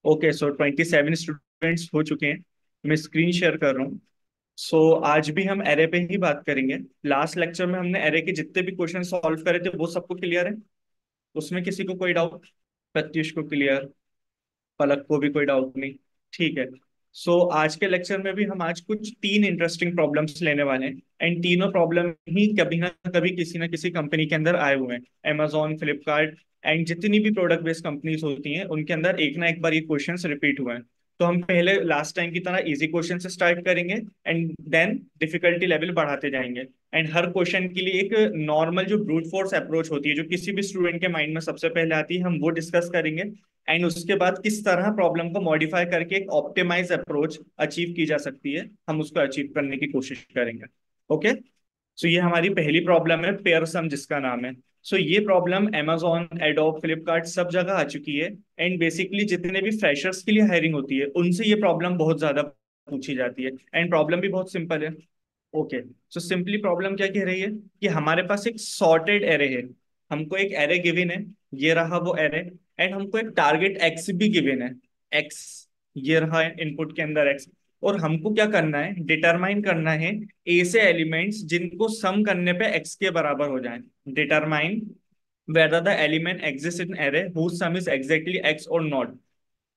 Okay, सो 27 students हो चुके हैं। मैं स्क्रीन शेयर कर रहा हूँ। सो आज भी हम एरे पे ही बात करेंगे। लास्ट लेक्चर में हमने एरे के जितने भी क्वेश्चन सॉल्व करे थे वो सबको क्लियर है। उसमें किसी को कोई डाउट? प्रत्युष को क्लियर, पलक को भी कोई डाउट नहीं। ठीक है। सो आज के लेक्चर में भी हम आज कुछ तीन इंटरेस्टिंग प्रॉब्लम्स लेने वाले हैं। एंड तीनों प्रॉब्लम ही कभी ना कभी किसी ना किसी कंपनी के अंदर आए हुए हैं। Amazon, फ्लिपकार्ट एंड जितनी भी प्रोडक्ट बेस्ड कंपनीज होती हैं उनके अंदर एक ना एक बार ये क्वेश्चंस रिपीट हुए हैं। तो हम पहले लास्ट टाइम की तरह इजी क्वेश्चन से स्टार्ट करेंगे एंड देन डिफिकल्टी लेवल बढ़ाते जाएंगे। एंड हर क्वेश्चन के लिए एक नॉर्मल जो ब्रूट फोर्स अप्रोच होती है जो किसी भी स्टूडेंट के माइंड में सबसे पहले आती है हम वो डिस्कस करेंगे। एंड उसके बाद किस तरह प्रॉब्लम को मॉडिफाई करके एक ऑप्टिमाइज अप्रोच अचीव की जा सकती है हम उसको अचीव करने की कोशिश करेंगे। ओके। सो ये हमारी पहली प्रॉब्लम है, पेयर सम जिसका नाम है। सो ये प्रॉब्लम Amazon, एडोब, फ्लिपकार्ट सब जगह आ चुकी है। एंड बेसिकली जितने भी फ्रेशर्स के लिए हायरिंग होती है उनसे ये प्रॉब्लम बहुत ज्यादा पूछी जाती है। एंड प्रॉब्लम भी बहुत सिंपल है। ओके। सो सिंपली प्रॉब्लम क्या कह रही है कि हमारे पास एक सॉर्टेड एरे है। हमको एक एरे गिवन है, ये रहा वो एरे। एंड हमको एक टारगेट एक्स भी गिवन है, एक्स। ये रहा इनपुट के अंदर एक्स। और हमको क्या करना है, डिटरमाइन करना है ए से एलिमेंट्स जिनको सम करने पे एक्स के बराबर हो जाए। Determine whether the element exists in array whose sum is exactly x or not।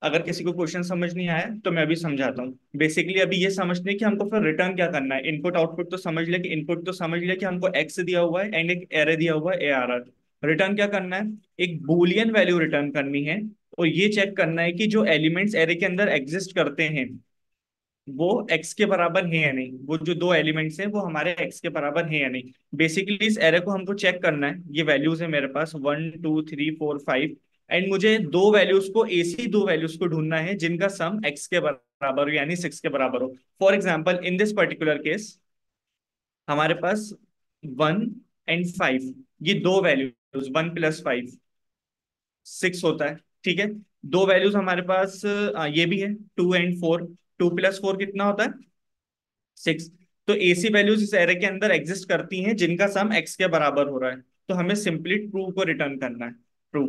अगर किसी को क्वेश्चन समझ नहीं आया तो मैं अभी समझाता हूँ। बेसिकली अभी ये समझने कि हमको फिर रिटर्न क्या करना है। इनपुट आउटपुट तो समझ लिया कि इनपुट तो समझ लिया कि हमको एक्स दिया हुआ है एंड एक एरे दिया हुआ है ए आर आर। रिटर्न क्या करना है, एक बूलियन वैल्यू रिटर्न करनी है। और ये चेक करना है कि जो एलिमेंट्स एरे के अंदर एग्जिस्ट करते हैं वो एक्स के बराबर है या नहीं। वो जो दो एलिमेंट्स हैं वो हमारे एक्स के बराबर है या नहीं। बेसिकली इस एरे को हमको चेक करना है। ये वैल्यूज है मेरे पास 1 2 3 4 5। एंड मुझे दो वैल्यूज को, ऐसी दो वैल्यूज को ढूंढना है जिनका सम एक्स के बराबर हो यानी 6 के बराबर हो। For example in this particular case हमारे पास 1 एंड 5, ये दो वैल्यूज 1 + 5 6 होता है। ठीक है। दो वैल्यूज हमारे पास ये भी है 2 एंड 4। 2 + 4 कितना होता है, 6। तो एसी वैल्यूज इस एरे के अंदर एग्जिस्ट करती हैं जिनका सम एक्स के बराबर हो रहा है। तो हमें सिंपली ट्रू को रिटर्न करना है, ट्रू।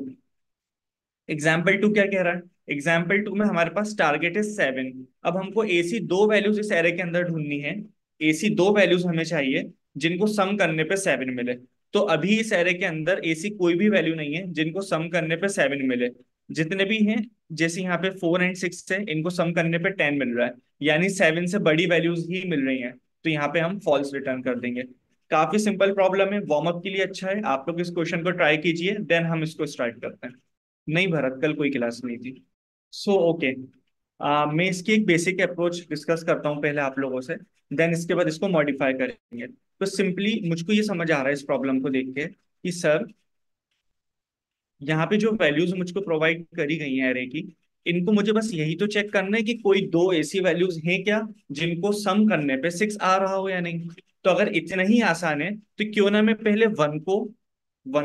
एग्जाम्पल टू क्या कह रहा है, एग्जाम्पल टू में हमारे पास टारगेट है 7। अब हमको एसी दो वैल्यूज इस एरे के अंदर ढूंढनी है। एसी दो वैल्यूज हमें चाहिए जिनको सम करने पे 7 मिले। तो अभी इस एरे के अंदर ऐसी कोई भी वैल्यू नहीं है जिनको सम करने पे 7 मिले। जितने भी हैं, जैसे यहाँ पे 4 एंड 6 है, इनको सम करने पे 10 मिल रहा है। यानी 7 से बड़ी वैल्यूज ही मिल रही हैं। तो यहाँ पे हम फॉल्स रिटर्न कर देंगे। काफी सिंपल प्रॉब्लम है, वार्म अप के लिए अच्छा है। आप लोग इस क्वेश्चन को ट्राई कीजिए देन हम इसको स्टार्ट करते हैं। नहीं भरत, कल कोई क्लास नहीं थी। So okay. मैं इसकी एक बेसिक अप्रोच डिस्कस करता हूँ पहले आप लोगों से। देन इसके बाद इसको मॉडिफाई करेंगे। तो सिंपली मुझको ये समझ आ रहा है इस प्रॉब्लम को देख के कि सर यहाँ पे जो वैल्यूज मुझको प्रोवाइड करी गई हैं एरे की, इनको मुझे बस यही तो चेक करना है कि कोई दो ऐसी वैल्यूज हैं क्या जिनको सम करने पे 6 आ रहा हो या नहीं। तो अगर इतना ही आसान है तो क्यों ना मैं पहले वन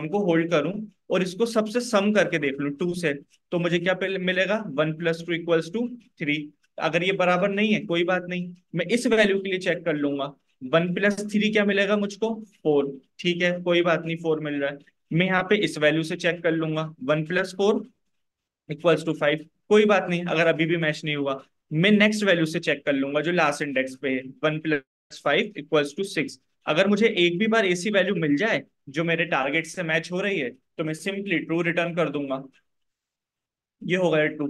को होल्ड करूं और इसको सबसे सम करके देख लूं 2 से। तो मुझे क्या पहले मिलेगा, 1 + 2 = 3। अगर ये बराबर नहीं है कोई बात नहीं, मैं इस वैल्यू के लिए चेक कर लूंगा। 1 + 3 क्या मिलेगा मुझको, 4। ठीक है, कोई बात नहीं, 4 मिल रहा है। मैं यहाँ पे इस वैल्यू से चेक कर लूंगा, 1 + 4 = 5। कोई बात नहीं, अगर अभी भी मैच नहीं हुआ मैं नेक्स्ट वैल्यू से चेक कर लूंगा जो लास्ट इंडेक्स पे है, 1 + 5 = 6। अगर मुझे एक भी बार ऐसी वैल्यू मिल जाए जो मेरे टारगेट से मैच हो रही है तो मैं सिंपली ट्रू रिटर्न कर दूंगा। ये हो गया ट्रू,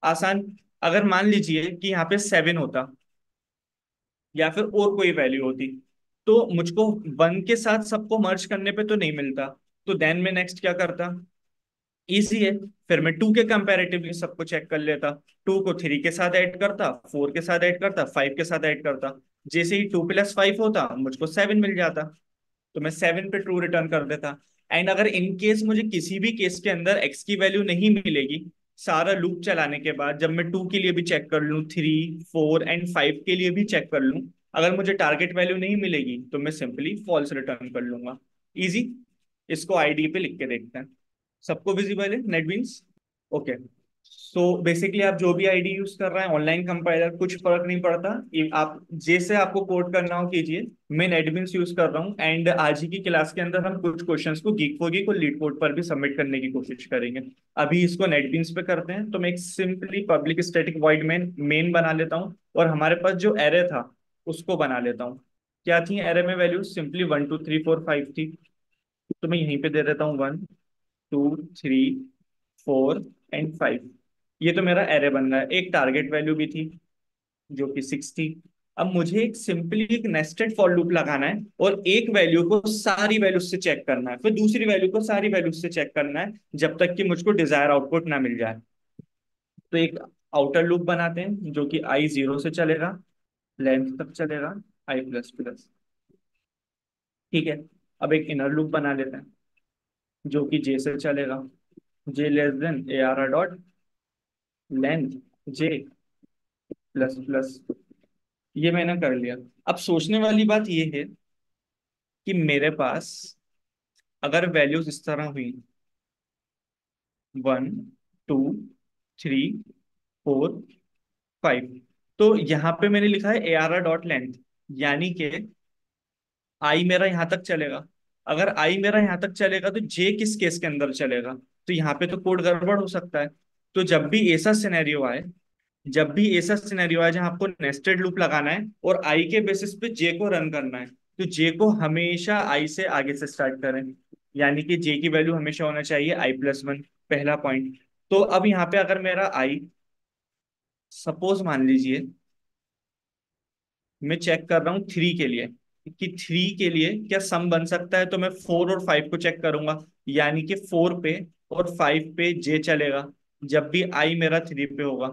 आसान। अगर मान लीजिए कि यहाँ पे 7 होता या फिर और कोई वैल्यू होती तो मुझको 1 के साथ सबको मर्ज करने पे तो नहीं मिलता। तो देन मैं नेक्स्ट क्या करता, इजी है। फिर मैं 2 के कंपैरेटिवली सबको चेक कर लेता। 2 को 3 के साथ ऐड करता, 4 के साथ ऐड करता, 5 के साथ ऐड करता। जैसे ही 2 + 5 होता मुझको 7 मिल जाता। तो मैं 7 पे ट्रू रिटर्न कर देता। एंड अगर इन केस मुझे किसी भी केस के अंदर एक्स की वैल्यू नहीं मिलेगी, सारा लूप चलाने के बाद जब मैं 2 के लिए भी चेक कर लूं, 3 4 एंड 5 के लिए भी चेक कर लूं, अगर मुझे टारगेट वैल्यू नहीं मिलेगी तो मैं सिंपली फॉल्स रिटर्न कर लूंगा। इजी। इसको आईडी पे लिख के देखते हैं। सबको विजिबल है नेटबीन्स? ओके। सो बेसिकली आप जो भी आईडी यूज कर रहे हैं, ऑनलाइन कंपाइलर, कुछ फर्क नहीं पड़ता। आप जैसे आपको कोड करना हो कीजिए। मैं नेटबीन्स यूज कर रहा हूँ, एंड आज ही की क्लास के अंदर हम कुछ क्वेश्चंस को गीक फॉर गीक और लीड कोड पर भी सबमिट करने की कोशिश करेंगे। अभी इसको नेटबीन्स पे करते हैं, तो मैं एक simply public static void main बना लेता हूँ, और हमारे पास जो एरे था उसको बना लेता हूँ। क्या थी एरे में वैल्यू? सिंपली 1 2 3 4 5 थी। तो मैं यहीं पे दे देता हूँ 1 2 3 4 एंड 5। ये तो मेरा एरे बन रहा है। एक टारगेट वैल्यू भी थी जो कि 6 थी। अब मुझे एक सिंपली एक नेस्टेड फॉर लूप लगाना है, और एक वैल्यू को सारी वैल्यू से चेक करना है, फिर दूसरी वैल्यू को सारी वैल्यू से चेक करना है, जब तक कि मुझको डिजायर आउटपुट ना मिल जाए। तो एक आउटर लूप बनाते हैं जो कि आई 0 से चलेगा, लेंथ तक चलेगा, I++। ठीक है। अब एक इनर लूप बना लेते हैं जो कि जे से चलेगा, J < ARR dot length J++। ये मैंने कर लिया। अब सोचने वाली बात ये है कि मेरे पास अगर वैल्यूज इस तरह हुई, 1 2 3 4 5, तो यहाँ पे मैंने लिखा है ARR डॉट लेंथ, यानी कि आई मेरा यहाँ तक चलेगा। अगर आई मेरा यहाँ तक चलेगा तो जे किस केस के अंदर चलेगा? तो यहाँ पे तो कोड गड़बड़ हो सकता है। तो जब भी ऐसा सिनेरियो आए जहां आपको नेस्टेड लूप लगाना है और आई के बेसिस पे जे को रन करना है, तो जे को हमेशा आई से आगे से स्टार्ट करें, यानी कि जे की वैल्यू हमेशा होना चाहिए I+1। पहला पॉइंट। तो अब यहाँ पे अगर मेरा आई, सपोज मान लीजिए मैं चेक कर रहा हूँ 3 के लिए, कि 3 के लिए क्या सम बन सकता है, तो मैं 4 और 5 को चेक करूंगा, यानी कि 4 पे और 5 पे जे चलेगा जब भी आई मेरा 3 पे होगा।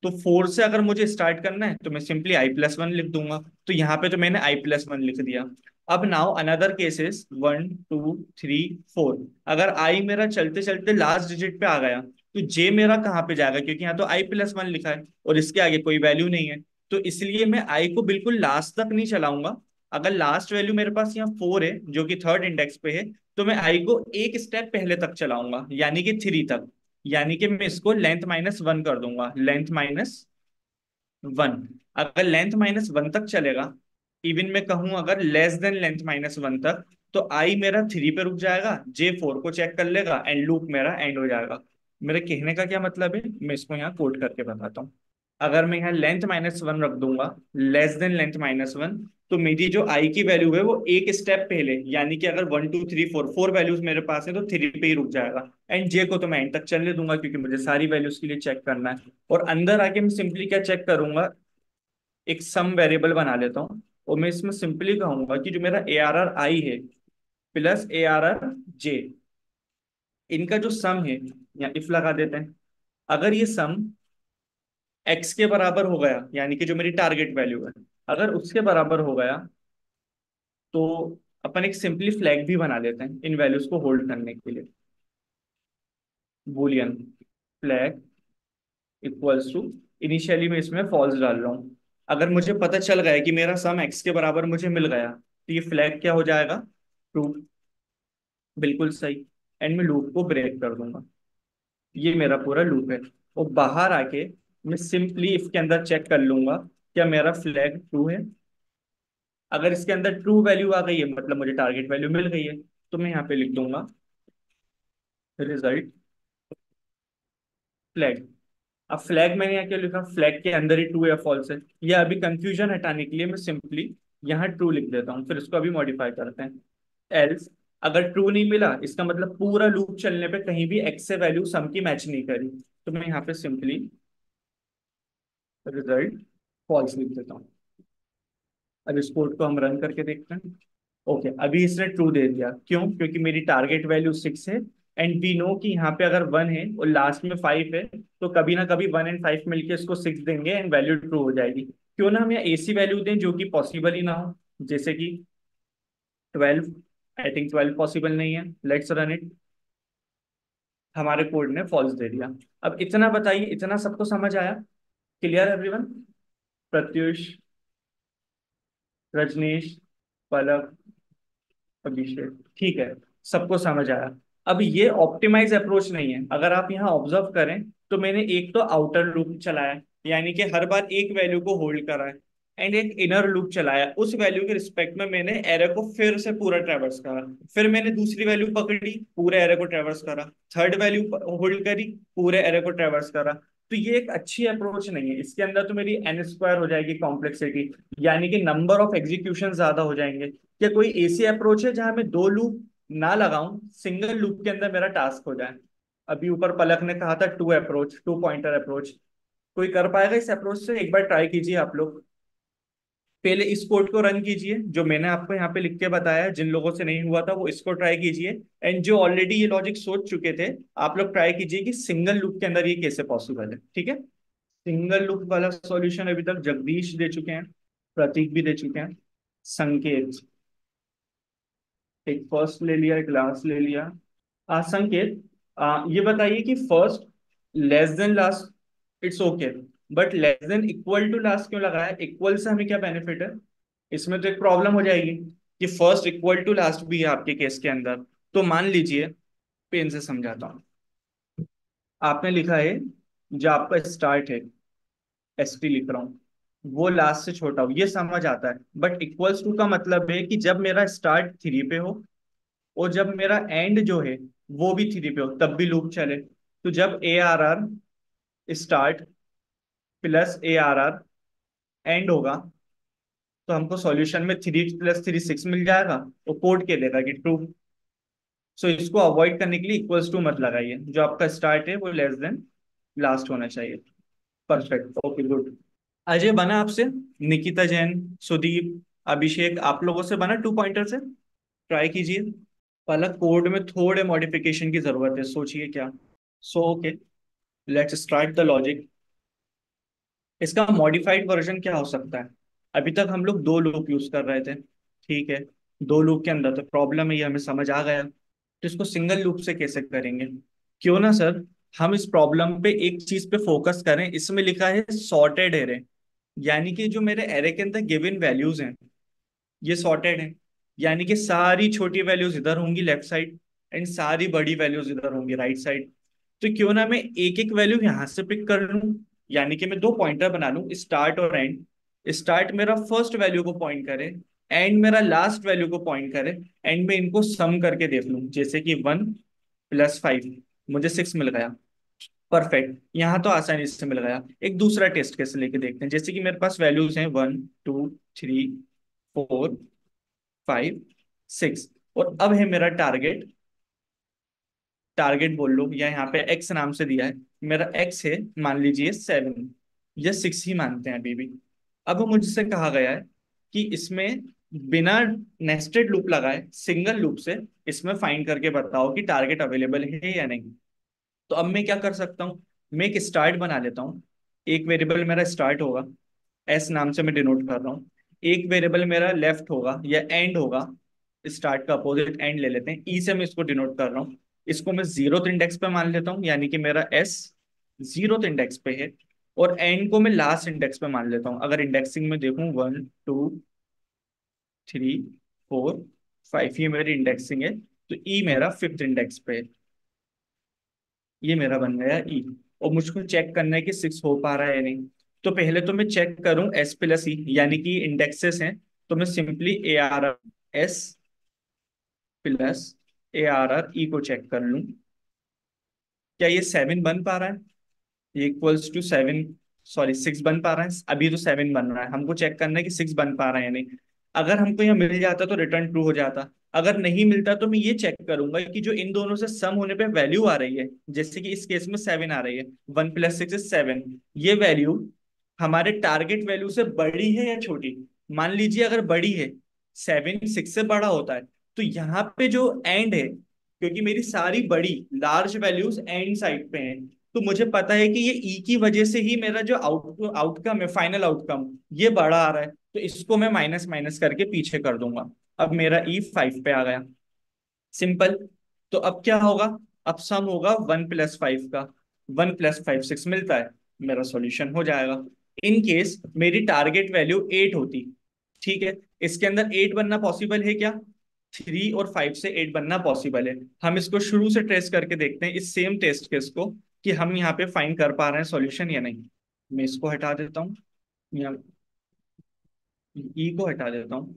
तो 4 से अगर मुझे स्टार्ट करना है तो मैं सिंपली I+1 लिख दूंगा। तो यहाँ पे तो मैंने I+1 लिख दिया। अब नाउ अनदर केसेस 1 2 3 4। अगर आई मेरा चलते चलते लास्ट डिजिट पे आ गया, तो जे मेरा कहाँ पे जाएगा? क्योंकि यहाँ तो I+1 लिखा है और इसके आगे कोई वैल्यू नहीं है। तो इसलिए मैं आई को बिल्कुल लास्ट तक नहीं चलाऊंगा। अगर लास्ट वैल्यू मेरे पास यहाँ 4 है जो कि थर्ड इंडेक्स पे है, तो मैं आई को एक स्टेप पहले तक चलाऊंगा, यानी कि 3 तक। यानी कि मैं इसको लेंथ -1 कर दूंगा, लेंथ -1। अगर लेंथ -1 तक चलेगा, इवन मैं कहूं अगर लेस देन लेंथ -1 तक, तो आई मेरा 3 पे रुक जाएगा, जे 4 को चेक कर लेगा, एंड लूप मेरा एंड हो जाएगा। मेरे कहने का क्या मतलब है, मैं इसको यहाँ कोड करके बताता हूँ। अगर मैं यहाँ लेंथ -1 रख दूंगा, लेस देन लेंथ -1, तो मेरी जो आई की वैल्यू है वो एक स्टेप पहले, यानी कि अगर 1 2 3 4 वैल्यूज मेरे पास है तो 3 पे ही रुक जाएगा। एंड जे को तो मैं एंड तक चलने दूंगा क्योंकि मुझे सारी वैल्यूज के लिए चेक करना है। और अंदर आके मैं सिंपली क्या चेक करूंगा, एक सम वेरिएबल बना लेता हूँ, और मैं इसमें सिंपली कहूंगा कि जो मेरा ARR आई है प्लस ARR जे, इनका जो सम है, या इफ लगा देते हैं। अगर ये सम एक्स के बराबर हो गया, यानी कि जो मेरी टारगेट वैल्यू है, अगर उसके बराबर हो गया, तो अपन एक सिंपली फ्लैग भी बना लेते हैं इन वैल्यूज को होल्ड करने के लिए। Boolean flag equals to, initially मैं इसमें फॉल्स डाल रहा हूँ। अगर मुझे पता चल गया कि मेरा सम एक्स के बराबर मुझे मिल गया, तो ये फ्लैग क्या हो जाएगा? ट्रू। बिल्कुल सही। एंड मैं लूप को ब्रेक कर दूंगा। ये मेरा पूरा लूप है। और बाहर आके मैं सिंपली इफ के अंदर चेक कर लूंगा क्या मेरा फ्लैग ट्रू है। अगर इसके अंदर ट्रू वैल्यू आ गई है, मतलब मुझे टारगेट वैल्यू मिल गई है, तो मैं यहाँ पे लिख दूंगा रिजल्ट फ्लैग। अब फ्लैग मैंने यहाँ क्या लिखा? फ्लैग के अंदर ही ट्रू या फॉल्स है। या अभी कंफ्यूजन हटाने के लिए मैं सिंपली यहाँ ट्रू लिख देता हूँ, फिर इसको अभी मॉडिफाई करते हैं। एल्स, अगर ट्रू नहीं मिला, इसका मतलब पूरा लूप चलने पे कहीं भी एक्स से वैल्यू सम की मैच नहीं करी, तो मैं यहाँ पे सिंपली रिजल्ट फॉल्स लिख देता हूँ। अब इस कोड को हम रन करके देखते हैं। ओके, अभी इसने ट्रू दे दिया। क्यों? क्योंकि मेरी टारगेट वैल्यू 6 है, एंड वी नो कि यहाँ पे अगर 1 है और लास्ट में 5 है, तो कभी ना कभी 1 एंड 5 मिलके इसको 6 देंगे एंड वैल्यू ट्रू हो जाएगी। क्यों ना हम यहाँ ऐसी वैल्यू दें जो कि पॉसिबल ही ना हो, जैसे कि 12। आई थिंक 12 पॉसिबल नहीं है। Let's run it. हमारे कोड ने फॉल्स दे दिया। अब इतना बताइए, इतना सबको समझ आया? Clear everyone? प्रत्युष, रजनीश, पलक, अभिषेक, ठीक है, सबको समझ आया। अब ये ऑप्टिमाइज अप्रोच नहीं है। अगर आप यहाँ ऑब्जर्व करें, तो मैंने एक तो आउटर लूप चलाया, यानी कि हर बार एक वैल्यू को होल्ड करा है, एंड एक इनर लूप चलाया, उस वैल्यू के रिस्पेक्ट में मैंने एरे को फिर से पूरा ट्रैवर्स करा। फिर मैंने दूसरी वैल्यू पकड़ी, पूरे एरे को ट्रैवर्स करा। थर्ड वैल्यू होल्ड करी, पूरे एरे को ट्रैवर्स करा। तो ये एक अच्छी अप्रोच नहीं है। इसके अंदर तो मेरी एन स्क्वायर हो जाएगी कॉम्प्लेक्सिटी, यानी कि नंबर ऑफ एग्जीक्यूशन ज्यादा हो जाएंगे। क्या कोई ऐसी अप्रोच है जहां मैं दो लूप ना लगाऊं, सिंगल लूप के अंदर मेरा टास्क हो जाए? अभी ऊपर पलक ने कहा था two approach, two pointer approach. कोई कर पाएगा इस अप्रोच से? एक बार ट्राई कीजिए आप लोग। पहले इस कोड को रन कीजिए जो मैंने आपको यहाँ पे लिख के बताया है। जिन लोगों से नहीं हुआ था वो इसको ट्राई कीजिए, एंड जो ऑलरेडी ये लॉजिक सोच चुके थे, आप लोग ट्राई कीजिए कि सिंगल लूप के अंदर ये कैसे पॉसिबल है। ठीक है? सिंगल लूप वाला सॉल्यूशन अभी तक जगदीश दे चुके हैं, प्रतीक भी दे चुके हैं, संकेत एक फर्स्ट ले लिया, एक लास्ट ले लिया। संकेत, ये बताइए कि first less than last it's okay, but less than equal to last क्यों लगाया? इक्वल से हमें क्या बेनिफिट है? इसमें तो एक प्रॉब्लम हो जाएगी कि फर्स्ट इक्वल टू लास्ट भी है आपके केस के अंदर। तो मान लीजिए, पेन से समझाता हूँ। आपने लिखा है, जो आपका स्टार्ट है, एस टी लिख रहा हूँ, वो लास्ट से छोटा हो, ये समझ आता है। बट इक्वल्स टू का मतलब है कि जब मेरा स्टार्ट थ्री पे हो और जब मेरा एंड जो है वो भी थ्री पे हो, तब भी लूप चले। तो जब A R R start plus A R R end होगा, तो हमको सॉल्यूशन में थ्री प्लस थ्री सिक्स मिल जाएगा, वो कोड के देगा कि ट्रू। सो इसको अवॉइड करने के लिए इक्वल्स टू मत लगाइए, जो आपका स्टार्ट है वो लेस देन लास्ट होना चाहिए। Perfect, okay, good. अजय बना आपसे? निकिता जैन, सुदीप, अभिषेक, आप लोगों से बना टू पॉइंटर से? ट्राई कीजिए। पहला कोड में थोड़े मॉडिफिकेशन की जरूरत है, सोचिए क्या। So okay, let's start the logic. इसका मॉडिफाइड वर्जन क्या हो सकता है? अभी तक हम लोग दो लूप यूज कर रहे थे, ठीक है? दो लूप के अंदर तो प्रॉब्लम है, ये हमें समझ आ गया। तो इसको सिंगल लूप से कैसे करेंगे? क्यों ना सर, हम इस प्रॉब्लम पे एक चीज पे फोकस करें। इसमें लिखा है सॉर्टेड एरे, यानी कि जो मेरे एरे के अंदर गिवन वैल्यूज हैं ये सॉर्टेड है, यानी कि सारी छोटी वैल्यूज इधर होंगी लेफ्ट साइड, एंड सारी बड़ी वैल्यूज इधर होंगी राइट साइड। तो क्यों ना मैं एक एक वैल्यू यहां से पिक कर लूं, यानी कि मैं दो पॉइंटर बना लूं, स्टार्ट और एंड। स्टार्ट मेरा फर्स्ट वैल्यू को पॉइंट करे, एंड मेरा लास्ट वैल्यू को पॉइंट करे, एंड में इनको सम करके देख लूं, जैसे कि वन प्लस फाइव मुझे सिक्स मिल गया। परफेक्ट, यहाँ तो आसानी से मिल गया। एक दूसरा टेस्ट केस लेके देखते हैं। जैसे कि मेरे पास वैल्यूज हैं one, two, three, four, five, six, और अब है मेरा टारगेट। टारगेट बोल लो, या यहाँ पे एक्स नाम से दिया है। मेरा एक्स है, मान लीजिए सेवन, या सिक्स ही मानते हैं अभी भी। अब मुझसे कहा गया है कि इसमें बिना नेस्टेड लूप लगाए सिंगल लूप से इसमें फाइंड करके बताओ कि टारगेट अवेलेबल है या नहीं। तो अब मैं क्या कर सकता हूँ? मैं एक स्टार्ट बना लेता हूँ। एक वेरिएबल मेरा स्टार्ट होगा, एस नाम से मैं डिनोट कर रहा हूँ। एक वेरिएबल मेरा लेफ्ट होगा या एंड होगा, स्टार्ट का अपोजिट एंड ले लेते हैं, ई से मैं इसको डिनोट कर रहा हूँ। इसको मैं जीरोथ इंडेक्स पे मान लेता हूँ, यानी कि मेरा एस जीरोथ इंडेक्स पे है। और एंड को मैं लास्ट इंडेक्स पे मान लेता हूँ। अगर इंडेक्सिंग में देखूँ, one, two, three, four, five, ये मेरी इंडेक्सिंग है। तो ई मेरा फिफ्थ इंडेक्स पे है। ये मेरा बन गया ई। और मुझको चेक करना है कि सिक्स हो पा रहा है या नहीं। तो पहले तो मैं चेक करूं एस प्लस ई, यानी कि इंडेक्सेस हैं। तो मैं simply A R R S plus A R R E को चेक कर लूं, क्या ये सेवन बन पा रहा है? ये equals to seven, sorry six बन पा रहा है? अभी तो सेवन बन रहा है, हमको चेक करना है कि सिक्स बन पा रहा है या नहीं। अगर हमको यहाँ मिल जाता तो रिटर्न ट्रू हो जाता। अगर नहीं मिलता तो मैं ये चेक करूंगा कि जो इन दोनों से सम होने पे वैल्यू आ रही है, जैसे कि इस केस में सेवन आ रही है, one plus six is seven, ये वैल्यू हमारे टारगेट वैल्यू से बड़ी है या छोटी। मान लीजिए अगर बड़ी है, सेवन सिक्स से बड़ा होता है, तो यहाँ पे जो एंड है, क्योंकि मेरी सारी बड़ी लार्ज वैल्यूज एंड साइड पे हैं, तो मुझे पता है कि ये ई की वजह से ही मेरा जो आउटकम है, फाइनल आउटकम, ये बड़ा आ रहा है। तो इसको मैं माइनस माइनस करके पीछे कर दूंगा। अब मेरा ई फाइव पे आ गया, सिंपल। तो अब क्या होगा? अब सम होगा वन प्लस फाइव का, वन प्लस फाइव सिक्स मिलता है, मेरा सॉल्यूशन हो जाएगा। इन केस मेरी टारगेट वैल्यू एट होती, ठीक है, इसके अंदर एट बनना पॉसिबल है क्या? थ्री और फाइव से एट बनना पॉसिबल है। हम इसको शुरू से ट्रेस करके देखते हैं, इस सेम टेस्ट केस को। कि हम यहाँ पे फाइंड कर पा रहे हैं सॉल्यूशन या नहीं। मैं इसको हटा देता हूँ, यहाँ ई को हटा देता हूँ,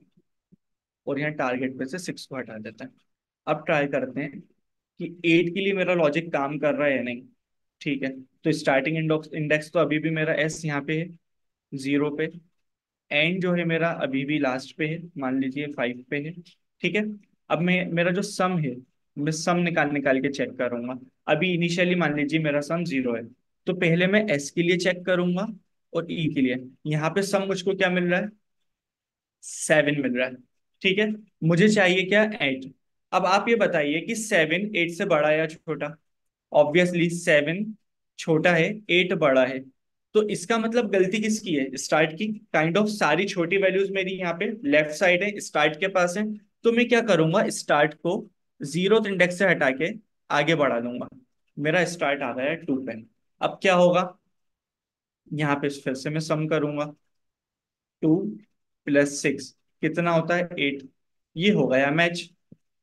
और यहाँ टारगेट पे से 6 को हटा देता है। अब ट्राई करते हैं कि 8 के लिए मेरा लॉजिक काम कर रहा है या नहीं। ठीक है, तो स्टार्टिंग इंडेक्स इंडेक्स तो अभी भी मेरा एस यहाँ पे है 0 पे, एंड जो है मेरा अभी भी लास्ट पे है, मान लीजिए 5 पे है। ठीक है, अब मैं मेरा जो सम है, मैं सम निकाल निकाल के चेक करूंगा। अभी इनिशियली मान लीजिए मेरा सम 0 है, तो पहले मैं एस के लिए चेक करूंगा और ई के लिए। यहाँ पे सम मुझको क्या मिल रहा है, 7 मिल रहा है। ठीक है, मुझे चाहिए क्या, 8। अब आप ये बताइए कि 7 8 से बड़ा है या छोटा। ऑब्वियसली 7 छोटा है, 8 बड़ा है। तो इसका मतलब गलती किसकी है, स्टार्ट की। काइंड ऑफ सारी छोटी वैल्यूज मेरी यहाँ पे लेफ्ट साइड है, स्टार्ट के पास है। तो मैं क्या करूंगा, स्टार्ट को 0th इंडेक्स से हटा के आगे बढ़ा दूंगा। मेरा स्टार्ट आ गया है 2 पे। अब क्या होगा, यहाँ पे फिर से मैं सम करूंगा। 2 + 6 कितना होता है, 8। ये हो गया मैच,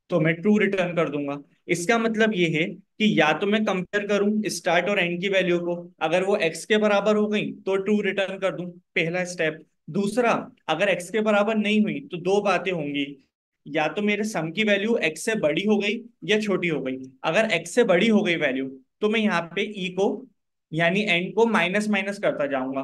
तो मैं ट्रू रिटर्न कर दूंगा। इसका मतलब ये है कि या तो मैं कंपेयर करूं स्टार्ट और एंड की वैल्यू को, अगर वो एक्स के बराबर हो गई तो ट्रू रिटर्न कर दूं, पहला स्टेप। दूसरा, अगर एक्स के बराबर नहीं हुई तो दो बातें होंगी, या तो मेरे सम की वैल्यू एक्स से बड़ी हो गई या छोटी हो गई। अगर एक्स से बड़ी हो गई वैल्यू, तो मैं यहाँ पे ई को यानी एंड को माइनस माइनस करता जाऊंगा,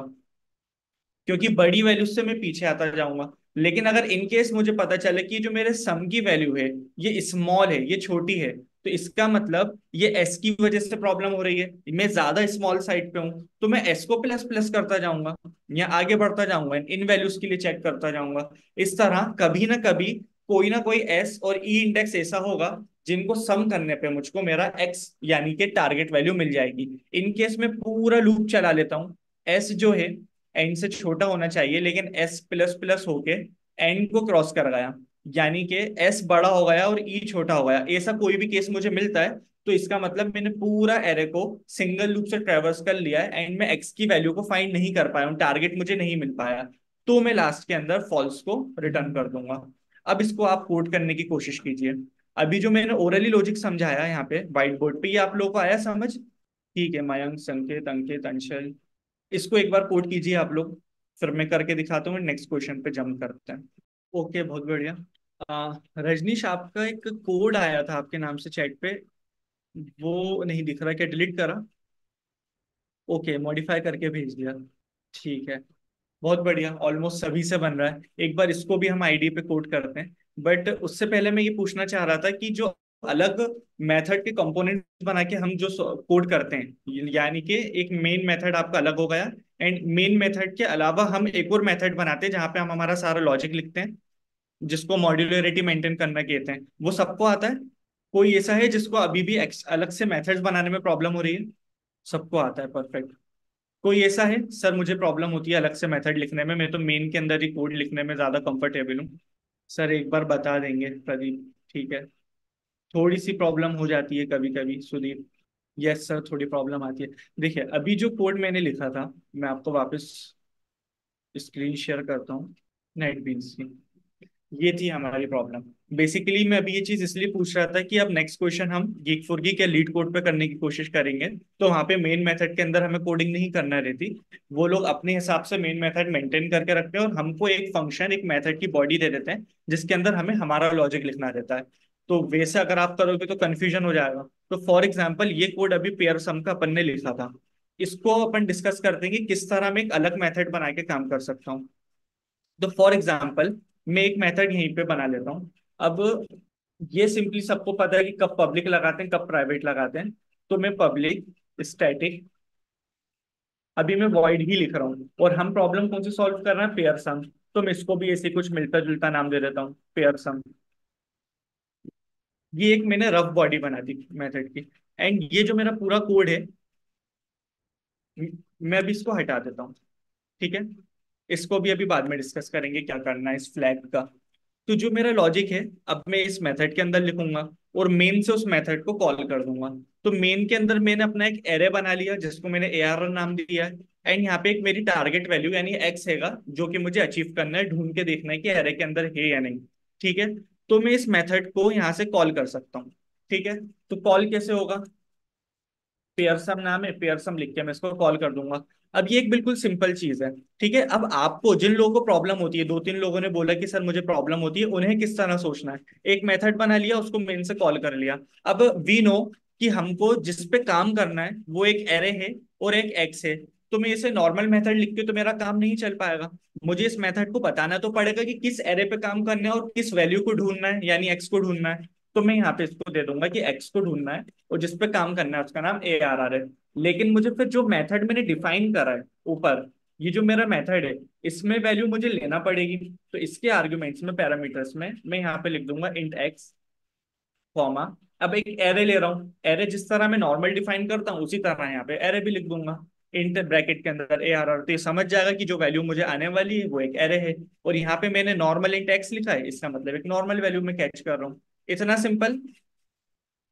क्योंकि बड़ी वैल्यू से मैं पीछे आता जाऊंगा। लेकिन अगर इन केस मुझे पता चले कि जो मेरे सम की वैल्यू है ये स्मॉल है, ये छोटी है, तो इसका मतलब ये एस की वजह से प्रॉब्लम हो रही है, मैं ज्यादा स्मॉल साइड पे हूँ, तो मैं एस को प्लस प्लस करता जाऊंगा या आगे बढ़ता जाऊंगा, इन वैल्यूज के लिए चेक करता जाऊंगा। इस तरह कभी ना कभी कोई ना कोई एस और ई इंडेक्स ऐसा होगा जिनको सम करने पे मुझको मेरा एक्स यानी कि टारगेट वैल्यू मिल जाएगी। इन केस में पूरा लूप चला लेता हूँ, एस जो है एन से छोटा होना चाहिए, लेकिन एस प्लस प्लस होके एन को क्रॉस कर गया, यानी कि एस बड़ा हो गया और ई छोटा हो गया। ऐसा कोई भी केस मुझे मिलता है तो इसका मतलब मैंने पूरा एरे को सिंगल लूप से ट्रेवर्स कर लिया है, एंड मैं एक्स की वैल्यू को फाइंड नहीं कर पाया हूँ, टारगेट मुझे नहीं मिल पाया। तो मैं लास्ट के अंदर फॉल्स को रिटर्न कर दूंगा। अब इसको आप कोड करने की कोशिश कीजिए। अभी जो मैंने ओरली लॉजिक समझाया यहाँ पे व्हाइट बोर्ड पे, ये आप लोगों को आया समझ। ठीक है, मयंक, संकेत, अंकित, अंशल, इसको एक बार कोड कीजिए आप लोग, फिर मैं करके दिखाता हूँ, नेक्स्ट क्वेश्चन पे जंप करते हैं। ओके, बहुत बढ़िया। रजनीश, आपका एक कोड आया था आपके नाम से चैट पे, वो नहीं दिख रहा, क्या डिलीट करा। ओके, मॉडिफाई करके भेज दिया। ठीक है, बहुत बढ़िया, ऑलमोस्ट सभी से बन रहा है। एक बार इसको भी हम आईडी पे कोड करते हैं। बट उससे पहले मैं ये पूछना चाह रहा था कि जो अलग मेथड के कंपोनेंट बना के हम जो कोड करते हैं, यानी कि एक मेन मेथड आपका अलग हो गया, एंड मेन मेथड के अलावा हम एक और मेथड बनाते हैं जहाँ पे हम हमारा सारा लॉजिक लिखते हैं, जिसको मॉड्यूलरिटी मेंटेन करना कहते हैं। वो सबको आता है, कोई ऐसा है जिसको अभी भी अलग से मेथड्स बनाने में प्रॉब्लम हो रही है। सबको आता है, परफेक्ट। कोई ऐसा है, सर मुझे प्रॉब्लम होती है अलग से मेथड लिखने में, मैं तो मेन के अंदर ही कोड लिखने में ज्यादा कंफर्टेबल हूँ। सर एक बार बता देंगे प्रदीप, ठीक है। थोड़ी सी प्रॉब्लम हो जाती है कभी कभी सुदीप। यस सर, थोड़ी प्रॉब्लम आती है। देखिए, अभी जो कोड मैंने लिखा था, मैं आपको वापस स्क्रीन शेयर करता हूँ, नेट बीन्स की। ये थी हमारी प्रॉब्लम। बेसिकली मैं अभी ये चीज इसलिए पूछ रहा था कि अब नेक्स्ट क्वेश्चन हम गीक फॉर गीक या लीड कोड पे करने की कोशिश करेंगे, तो वहां पे मेन मेथड के अंदर हमें कोडिंग नहीं करना रहती। वो लोग अपने हिसाब से मेन मेथड मेंटेन करके रखते हैं और हमको एक फंक्शन, एक मेथड की बॉडी दे देते हैं जिसके अंदर हमें हमारा लॉजिक लिखना रहता है। तो वैसे अगर आप करोगे तो कंफ्यूजन हो जाएगा। तो फॉर एग्जाम्पल ये कोड अभी पेयर सम का अपन ने लिखा था, इसको अपन डिस्कस करते हैं कि किस तरह मैं एक अलग मेथड बना के काम कर सकता हूँ। तो फॉर एग्जाम्पल मैं एक मेथड यहीं पे बना लेता हूँ। अब ये सिंपली सबको पता है कि कब पब्लिक लगाते हैं कब प्राइवेट लगाते हैं। तो मैं पब्लिक स्टैटिक, अभी मैं वॉइड ही लिख रहा हूँ, और हम प्रॉब्लम कौन सी सॉल्व कर रहे हैं, पेयर सम। तो मैं इसको भी ऐसे कुछ मिलता जुलता नाम दे देता हूँ, पेयर सम। ये एक मैंने रफ बॉडी बना दी मेथड की। एंड ये जो मेरा पूरा कोड है, मैं अभी इसको हटा देता हूँ। ठीक है, इसको भी अभी बाद में डिस्कस करेंगे क्या करना है इस फ्लैग का। तो जो मेरा लॉजिक है, अब मैं इस मेथड के अंदर लिखूंगा और मेन से उस मेथड को कॉल कर दूंगा। तो मेन के अंदर मैंने अपना एक एरे बना लिया जिसको मैंने ARR नाम दिया है। एंड यहाँ पे एक मेरी टारगेट वैल्यू यानी एक्स हैगा, जो कि मुझे अचीव करना है, ढूंढ के देखना है कि एरे के अंदर है या नहीं। ठीक है, तो मैं इस मेथड को यहाँ से कॉल कर सकता हूँ। ठीक है, तो कॉल कैसे होगा, पेयरसम नाम है, पेयरसम लिख के मैं इसको कॉल कर दूंगा। अब ये एक बिल्कुल सिंपल चीज है। ठीक है, अब आपको जिन लोगों को प्रॉब्लम होती है, दो तीन लोगों ने बोला कि सर मुझे प्रॉब्लम होती है, उन्हें किस तरह सोचना है। एक मेथड बना लिया, उसको मेन से कॉल कर लिया। अब वी नो कि हमको जिस पे काम करना है वो एक एरे है और एक एक्स है। तो मैं इसे नॉर्मल मेथड लिख के तो मेरा काम नहीं चल पाएगा। मुझे इस मेथड को बताना तो पड़ेगा कि किस एरे पे काम करना है और किस वैल्यू को ढूंढना है, यानी एक्स को ढूंढना है। तो मैं यहाँ पे इसको दे दूंगा कि एक्स को ढूंढना है और जिस पे काम करना है उसका नाम ए आर आर है। लेकिन मुझे फिर जो मेथड मैंने डिफाइन करा है ऊपर, ये जो मेरा मेथड है, इसमें वैल्यू मुझे लेना पड़ेगी। तो इसके आर्ग्यूमेंट्स में, पैरामीटर्स में मैं यहाँ पे लिख दूंगा इंट एक्स, कॉमा। अब एक एरे ले रहा हूँ, एरे जिस तरह मैं नॉर्मल डिफाइन करता हूँ उसी तरह यहाँ पे एरे भी लिख दूंगा, इंट ब्रैकेट के अंदर ए आर आर। तो ये समझ जाएगा कि जो वैल्यू मुझे आने वाली है वो एक एरे है। और यहाँ पे मैंने नॉर्मल इंट एक्स लिखा है, इसका मतलब एक नॉर्मल वैल्यू में कैच कर रहा हूँ। इतना सिंपल।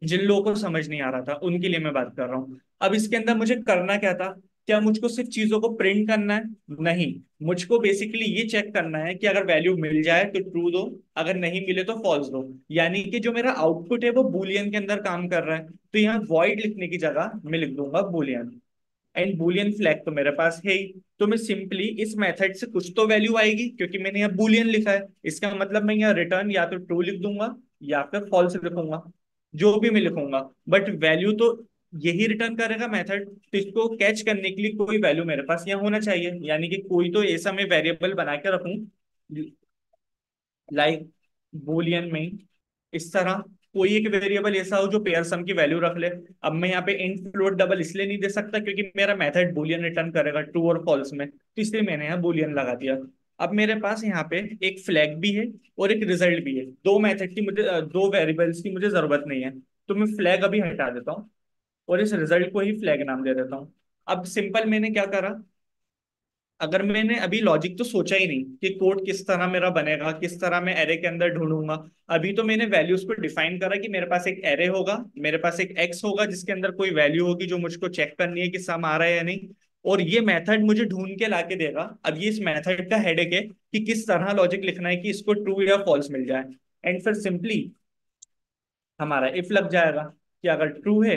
जिन लोगों को समझ नहीं आ रहा था उनके लिए मैं बात कर रहा हूँ। अब इसके अंदर मुझे करना क्या था? क्या मुझको सिर्फ चीजों को प्रिंट करना है? नहीं, मुझको बेसिकली ये चेक करना है कि अगर वैल्यू मिल जाए तो ट्रू दो, अगर नहीं मिले तो फॉल्स दो। यानी कि जो मेरा आउटपुट है वो बूलियन के अंदर काम कर रहा है। तो यहाँ वॉइड लिखने की जगह मैं लिख दूंगा बूलियन। एंड बूलियन फ्लैग तो मेरे पास है ही। तो मैं सिंपली इस मेथड से कुछ तो वैल्यू आएगी, क्योंकि मैंने यहाँ बूलियन लिखा है। इसका मतलब मैं यहाँ रिटर्न या तो ट्रू लिख दूंगा या फिर फॉल्स लिखूंगा, जो भी मैं लिखूंगा। बट वैल्यू तो यही रिटर्न करेगा मेथड। तो इसको कैच करने के लिए कोई वैल्यू मेरे पास यहाँ होना चाहिए, यानी कि कोई तो ऐसा मैं वेरिएबल बना के रखूं, लाइक बूलियन में इस तरह कोई एक वेरिएबल ऐसा हो जो पेयर सम की वैल्यू रख ले। अब मैं यहाँ पे इंट फ्लोट डबल इसलिए नहीं दे सकता क्योंकि मेरा मेथड बूलियन रिटर्न करेगा ट्रू और फॉल्स में, तो इसलिए मैंने यहाँ बूलियन लगा दिया। अब मेरे पास यहाँ पे एक फ्लैग भी है और एक रिजल्ट भी है। दो मेथड की मुझे दो वेरिएबल्स की मुझे जरूरत नहीं है। तो मैं फ्लैग अभी हटा देता हूँ और इस रिजल्ट को ही फ्लैग नाम दे देता हूँ। अब सिंपल मैंने क्या करा, अगर मैंने अभी लॉजिक तो सोचा ही नहीं कि कोड किस तरह मेरा बनेगा, किस तरह मैं एरे के अंदर ढूंढूंगा। अभी तो मैंने वैल्यूज को डिफाइन करा कि मेरे पास एक एरे होगा, मेरे पास एक एक्स होगा जिसके अंदर कोई वैल्यू होगी जो मुझको चेक करनी है कि सम आ रहा है या नहीं। और ये मेथड मुझे ढूंढ के लाके देगा। अब ये इस मेथड का हेडेक है कि किस तरह लॉजिक लिखना है कि इसको ट्रू या फॉल्स मिल जाए। एंड फिर सिंपली हमारा इफ लग जाएगा कि अगर ट्रू है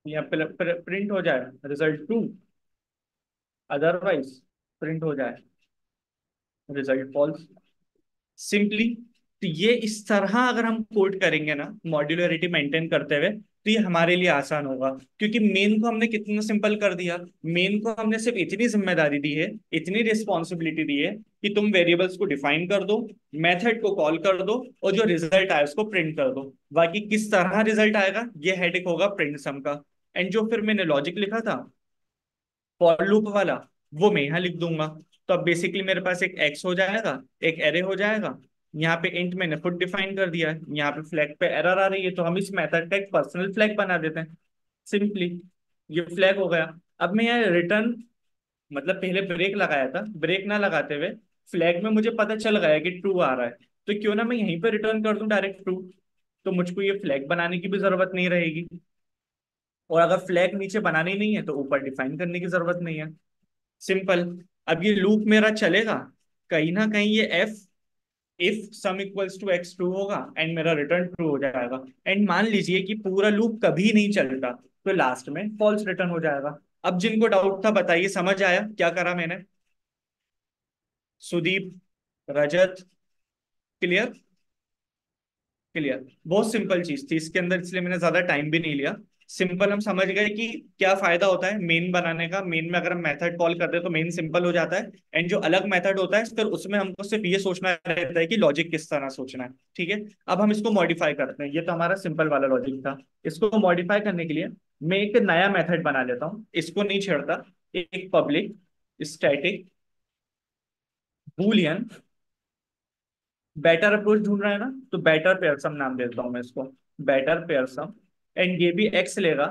या प्रिंट हो जाए रिजल्ट ट्रू, अदरवाइज प्रिंट हो जाए रिजल्ट फॉल्स, सिंपली। तो ये इस तरह अगर हम कोड करेंगे ना मॉड्यूलरिटी मेंटेन करते हुए, तो ये हमारे लिए आसान होगा। क्योंकि मेन को हमने कितना सिंपल कर दिया। मेन को हमने सिर्फ इतनी जिम्मेदारी दी है, इतनी रिस्पॉन्सिबिलिटी दी है कि तुम वेरिएबल्स को डिफाइन कर दो, मेथड को कॉल कर दो और जो रिजल्ट आए उसको प्रिंट कर दो। बाकी किस तरह रिजल्ट आएगा ये हेडेक होगा प्रिंट सम का। एंड जो फिर मैंने लॉजिक लिखा था फॉर लूप वाला, वो मैं यहाँ लिख दूंगा। तो अब बेसिकली मेरे पास एक एक्स हो जाएगा, एक एरे हो जाएगा। यहाँ पे इंट मैंने खुद डिफाइन कर दिया है, यहाँ पे फ्लैग पे एरर आ रही है तो हम इस मेथड का एक पर्सनल फ्लैग बना देते हैं सिंपली। ये फ्लैग हो गया। अब मैं यहाँ रिटर्न, मतलब पहले ब्रेक लगाया था, ब्रेक ना लगाते हुए फ्लैग में मुझे पता चल गया कि ट्रू आ रहा है, तो क्यों ना मैं यहीं पे रिटर्न कर दूं डायरेक्ट ट्रू। तो मुझको ये फ्लैग बनाने की भी जरूरत नहीं रहेगी। और अगर फ्लैग नीचे बनानी नहीं है तो ऊपर डिफाइन करने की जरूरत नहीं है। सिंपल। अब ये लूप मेरा चलेगा, कहीं ना कहीं ये F if sum equals to X true होगा एंड मेरा रिटर्न ट्रू हो जाएगा। एंड मान लीजिए कि पूरा लूप कभी नहीं चलता तो लास्ट में फॉल्स रिटर्न हो जाएगा। अब जिनको डाउट था बताइए, समझ आया क्या करा मैंने? सुदीप, रजत, क्लियर? क्लियर। बहुत सिंपल चीज थी इसके अंदर, इसलिए मैंने ज्यादा टाइम भी नहीं लिया। सिंपल हम समझ गए कि क्या फायदा होता है मेन बनाने का। मेन में अगर हम मेथड कॉल कर दे तो मेन सिंपल हो जाता है। एंड जो अलग मेथड होता है फिर उसमें हमको सिर्फ ये सोचना रहता है कि लॉजिक किस तरह सोचना है। ठीक है, अब हम इसको मॉडिफाई करते हैं। ये तो हमारा सिंपल वाला लॉजिक था। इसको मॉडिफाई करने के लिए मैं एक नया मेथड बना लेता हूँ, इसको नहीं छेड़ता। एक public static Boolean, better approach ढूंढ रहा है ना, तो बेटर पेयरसम नाम देता हूं मैं इसको, बेटर पेयरसम। एंड ये भी एक्स लेगा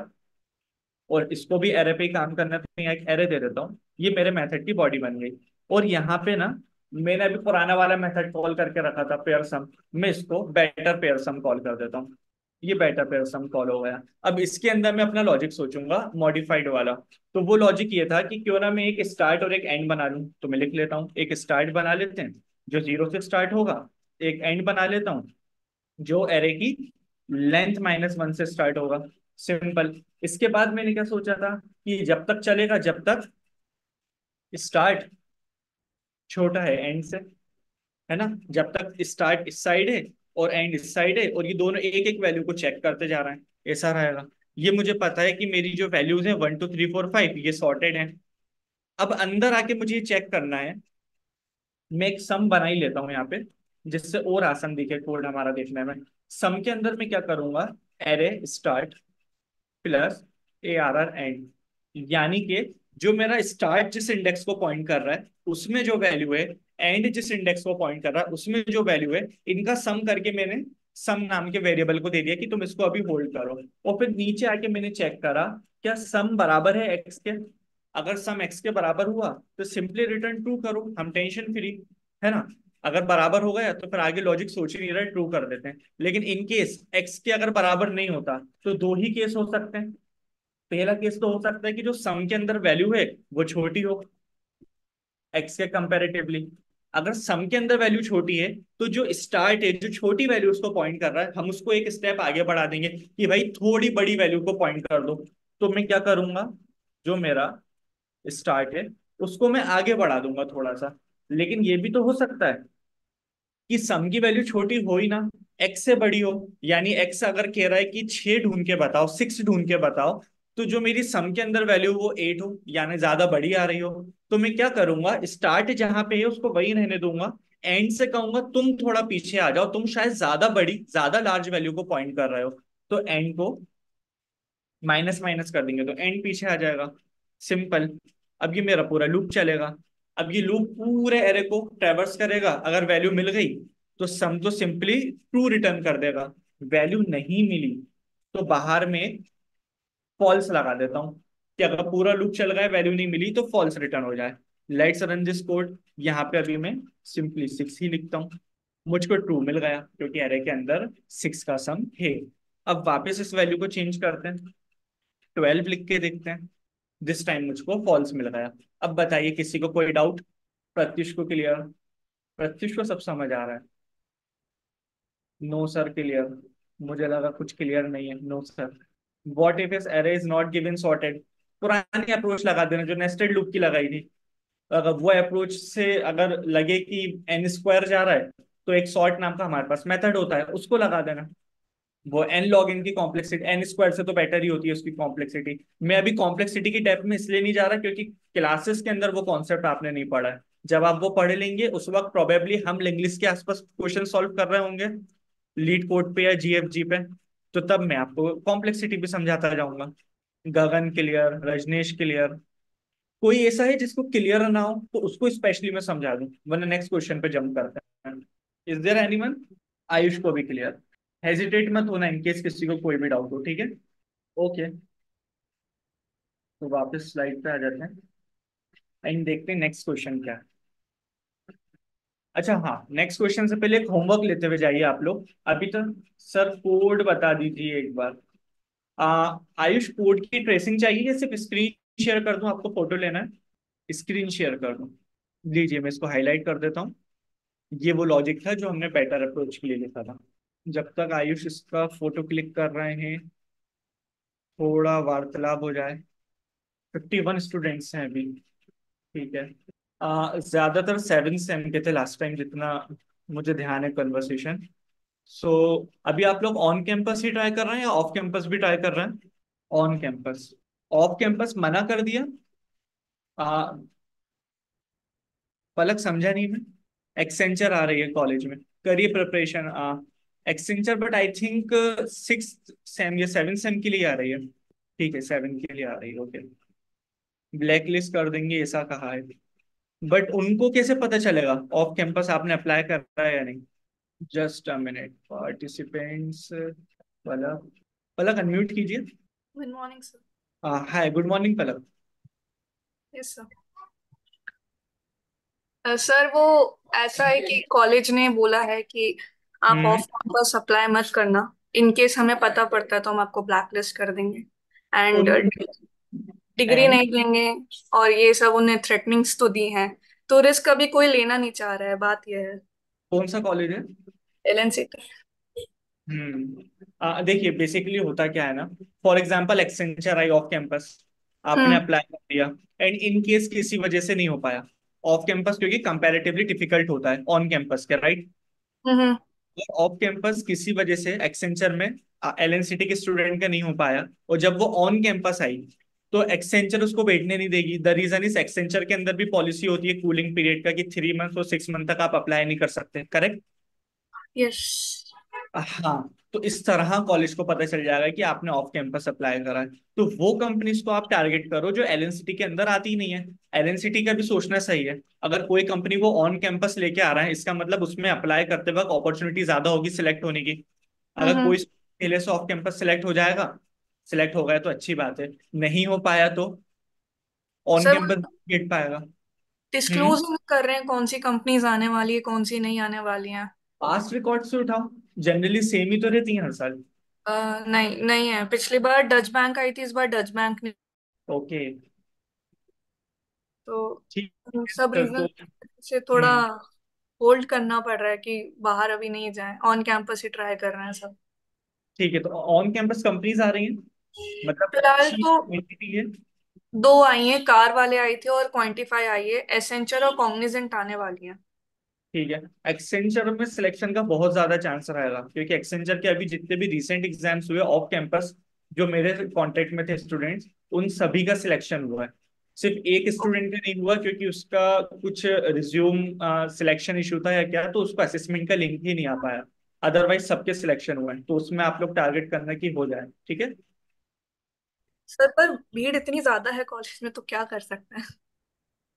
और इसको भी एरे पे ही काम करना है, तो मैं एक एरे दे देता हूँ। ये मेरे मेथड की बॉडी बन गई। और यहाँ पे ना मैंने अभी पुराना वाला मेथड कॉल करके रखा था पेयरसम, मैं इसको बेटर पेयरसम कॉल कर देता हूँ। ये बेटर पेयरसम कॉल हो गया। अब इसके अंदर मैं अपना लॉजिक सोचूंगा मॉडिफाइड वाला। तो वो लॉजिक ये था कि क्यों ना मैं एक स्टार्ट और एक एंड बना लूं। तो मैं लिख लेता हूँ, एक स्टार्ट बना लेते हैं जो जीरो से स्टार्ट होगा, एक एंड बना लेता हूँ जो एरे की लेंथ -1 से स्टार्ट होगा। सिंपल। इसके बाद मैंने क्या सोचा था कि जब तक चलेगा जब तक स्टार्ट छोटा है एंड से, है ना। जब तक स्टार्ट इस साइड है और एंड इस साइड है और ये दोनों एक एक वैल्यू को चेक करते जा रहे हैं, ऐसा रहेगा। ये मुझे पता है कि मेरी जो वैल्यूज है 1 2 3 4 5 ये सॉर्टेड है। अब अंदर आके मुझे ये चेक करना है। मैं एक सम बना ही लेता हूँ यहाँ पे, जिससे और आसान दिखे कोड हमारा देखने में। सम के अंदर मैं क्या करूंगा, array start plus ARR and, यानी कि जो मेरा स्टार्ट जिस इंडेक्स को पॉइंट कर रहा है उसमें जो वैल्यू है, एंड जिस इंडेक्स को पॉइंट कर रहा है उसमें जो वैल्यू है, इनका सम करके मैंने सम नाम के वेरिएबल को दे दिया कि तुम इसको अभी होल्ड करो। और फिर नीचे आके मैंने चेक करा क्या सम बराबर है एक्स के। अगर सम एक्स के बराबर हुआ तो सिंपली रिटर्न ट्रू करो, हम टेंशन फ्री, है ना। अगर बराबर हो गया तो फिर आगे लॉजिक सोच ही नहीं रहा, ट्रू कर देते हैं। लेकिन इन केस एक्स के अगर बराबर नहीं होता तो दो ही केस हो सकते हैं। पहला केस तो हो सकता है कि जो सम के अंदर वैल्यू है वो छोटी हो एक्स के कंपैरेटिवली। अगर सम के अंदर वैल्यू छोटी है तो जो स्टार्ट है, जो छोटी वैल्यू उसको पॉइंट कर रहा है, हम उसको एक स्टेप आगे बढ़ा देंगे कि भाई थोड़ी बड़ी वैल्यू को पॉइंट कर दो। तो मैं क्या करूंगा, जो मेरा स्टार्ट है उसको मैं आगे बढ़ा दूंगा थोड़ा सा। लेकिन ये भी तो हो सकता है कि सम की वैल्यू छोटी हो ही ना, एक्स से बड़ी हो। यानी एक्स अगर कह रहा है कि 6 ढूंढ के बताओ, 6 ढूंढ के बताओ, तो जो मेरी सम के अंदर वैल्यू वो 8 हो, यानी ज्यादा बड़ी आ रही हो। तो मैं क्या करूंगा, स्टार्ट जहां पे है उसको वही रहने दूंगा, एंड से कहूंगा तुम थोड़ा पीछे आ जाओ, तुम शायद ज्यादा बड़ी ज्यादा लार्ज वैल्यू को पॉइंट कर रहे हो। तो एंड को माइनस माइनस कर देंगे तो एंड पीछे आ जाएगा। सिंपल। अब ये मेरा पूरा लूप चलेगा। अब ये लूप पूरे एरे को ट्रेवर्स करेगा, अगर वैल्यू मिल गई तो सम तो सिंपली ट्रू रिटर्न कर देगा। वैल्यू नहीं मिली तो बाहर में फॉल्स लगा देता हूँ कि अगर पूरा लूप चल गया वैल्यू नहीं मिली तो फॉल्स रिटर्न हो जाए। Let's run this code. यहाँ पे अभी मैं सिंपली 6 ही लिखता हूँ। मुझको ट्रू मिल गया क्योंकि एरे के अंदर 6 का सम है। अब वापस इस वैल्यू को चेंज करते हैं, 12 लिख के देखते हैं। दिस टाइम मुझको फॉल्स मिल गया। अब बताइए किसी को कोई डाउट। प्रत्युष को क्लियर, प्रत्युष को सब समझ आ रहा है। नो सर क्लियर, मुझे लगा कुछ क्लियर नहीं है। No sir. What if this array is not given sorted, पुरानी अप्रोच लगा देना जो नेस्टेड लूप की लगाई थी। अगर वो अप्रोच से अगर लगे कि एन स्क्वायर जा रहा है तो एक सॉर्ट नाम का हमारे पास मेथड होता है, उसको लगा देना। वो एन लॉग इन की कॉम्प्लेक्सिटी एन स्क्वायर से तो बेटर ही होती है उसकी कॉम्प्लेक्सिटी। मैं अभी कॉम्प्लेक्सिटी की डेप्थ में इसलिए नहीं जा रहा क्योंकि क्लासेस के अंदर वो कॉन्सेप्ट आपने नहीं पढ़ा है। जब आप वो पढ़ लेंगे उस वक्त प्रोबेबली हम इंग्लिश के आसपास क्वेश्चन सॉल्व कर रहे होंगे, लीड कोड पे या GFG पे। तो तब मैं आपको कॉम्प्लेक्सिटी भी समझाता जाऊंगा। गगन क्लियर, रजनीश क्लियर। कोई ऐसा है जिसको क्लियर ना हो तो उसको स्पेशली मैं समझा दूं, वरना नेक्स्ट क्वेश्चन पे जंप करते हैं। Is there anyone. आयुष को भी क्लियर। हेजिटेट मत होना इनकेस किसी को कोई भी डाउट हो, ठीक है। ओके। तो वापस स्लाइड पे आ जाते हैं एंड देखते हैं नेक्स्ट क्वेश्चन क्या है। अच्छा हाँ, नेक्स्ट क्वेश्चन से पहले एक होमवर्क लेते हुए जाइए आप लोग। अभी तक सर कोड बता दीजिए एक बार। आयुष कोड की ट्रेसिंग चाहिए या सिर्फ स्क्रीन शेयर कर दूं, आपको फोटो लेना है। स्क्रीन शेयर कर दूं। लीजिए मैं इसको हाईलाइट कर देता हूँ। ये वो लॉजिक था जो हमने बेटर अप्रोच के लिए लिखा था। जब तक आयुष इसका फोटो क्लिक कर रहे हैं, थोड़ा वार्तालाप हो जाए। 51 स्टूडेंट्स हैं अभी, ठीक है। ज्यादातर 7 सेम के थे लास्ट टाइम जितना मुझे ध्यान है कन्वर्सेशन। सो अभी आप लोग ऑन कैंपस ही ट्राई कर रहे हैं या ऑफ कैंपस भी ट्राई कर रहे हैं। On campus. ऑफ कैंपस मना कर दिया। आ, पलक समझा नहीं मैं। एक्सेंचर आ रही है कॉलेज में, करिए preparation. Accenture but I think 6 same या 7 सेम के लिए आ रही है। ठीक है 7 के लिए आ रही है, ओके। ब्लैक लिस्ट कर देंगे ऐसा कहा है। बट उनको कैसे पता चलेगा ऑफ कैंपस आपने अप्लाई कर रहा है या नहीं। Just a minute participants. Palak, Palak unmute कीजिए। Good morning sir. Hi good morning Palak. Yes sir. Sir वो ऐसा है कि कॉलेज ने बोला है कि आप हम्म। ऑफ कैंपस अप्लाई मत करना। इन केस हमें पता पड़ता है तो हम आपको ब्लैक लिस्ट कर देंगे एंड उन डिग्री एंड नहीं देंगे। और ये सब उन्हें थ्रेटनिंग्स तो दी हैं, तो रिस्क अभी कोई लेना नहीं चाह रहा है, बात यह है। कौन सा कॉलेज है। LNC का। हम्म। देखिए बेसिकली होता क्या है ना, for example Accenture I off campus, आपने हम्म। अप्लाई कर दिया, एंड इन केस किसी वजह से नहीं हो पाया ऑफ कैंपस, क्योंकि कंपैरेटिवली डिफिकल्ट होता है ऑन कैंपस के, राइट। हम्म। ऑफ कैंपस किसी वजह से एक्सेंचर में एलएनसीटी के स्टूडेंट का नहीं हो पाया, और जब वो ऑन कैंपस आई तो एक्सेंचर उसको बैठने नहीं देगी। द रीजन इज एक्सेंचर के अंदर भी पॉलिसी होती है कूलिंग पीरियड का, कि 3 मंथ और 6 मंथ तक आप अप्लाई नहीं कर सकते, करेक्ट। यस। हाँ, तो इस तरह कॉलेज को पता चल जाएगा कि आपने ऑफ कैंपस अप्लाई करा है। तो वो कंपनीज को आप टारगेट करो जो एलएनसीटी के अंदर आती ही नहीं है। एलएनसीटी का भी सोचना सही है, अगर कोई कंपनी वो ऑन कैंपस लेके आ रहा है, इसका मतलब उसमें अप्लाई करते वक्त अपॉर्चुनिटी ज्यादा होगी सिलेक्ट होने की। अगर हम्म। कोई पहले से ऑफ कैंपस सिलेक्ट हो जाएगा, सिलेक्ट हो गया तो अच्छी बात है, नहीं हो पाया तो ऑन सर, कैंपस गेट पाएगा। हम्म। डिस्क्लोज नहीं कर रहे हैं कौन सी कंपनीज आने वाली है, कौन सी नहीं आने वाली हैं? पास्ट रिकॉर्ड से उठाओ, जनरली सेम ही तो रहती है हर साल। नहीं नहीं है, पिछली बार डच बैंक आई थी, इस बार डच बैंक नहीं। ओके, तो ठीक है सब फिर तो। रीजन से थोड़ा हम्म। होल्ड करना पड़ रहा है कि बाहर अभी नहीं जाए, ऑन कैंपस ही ट्राई कर रहे हैं सब। ठीक है, तो ऑन कैंपस कंपनीज आ रही हैं, मतलब फिलहाल अच्छी तो क्वांटिटी है। दो आई हैं, कार वाले आई थे और क्वांटिफाई आई है, एसेंचर और कॉग्निजेंट आने वाली हैं। ठीक है, एक्सेंचर में सिलेक्शन का बहुत ज्यादा चांस रहेगा, क्योंकि एक्सेंचर के अभी जितने भी रिसेंट एग्जाम्स हुए ऑफ कैंपस, जो मेरे कांटेक्ट में थे स्टूडेंट्स, उन सभी का सिलेक्शन हुआ है। सिर्फ एक स्टूडेंट का नहीं हुआ, क्योंकि उसका कुछ रिज्यूम सिलेक्शन इशू था या क्या, तो उसको असेसमेंट का लिंक ही नहीं आ पाया। अदरवाइज सबके सिलेक्शन हुए हैं, तो उसमें आप लोग टारगेट करना कि हो जाए, ठीक है। सर पर भीड़ इतनी ज्यादा है कॉलेज में, तो क्या कर सकते हैं?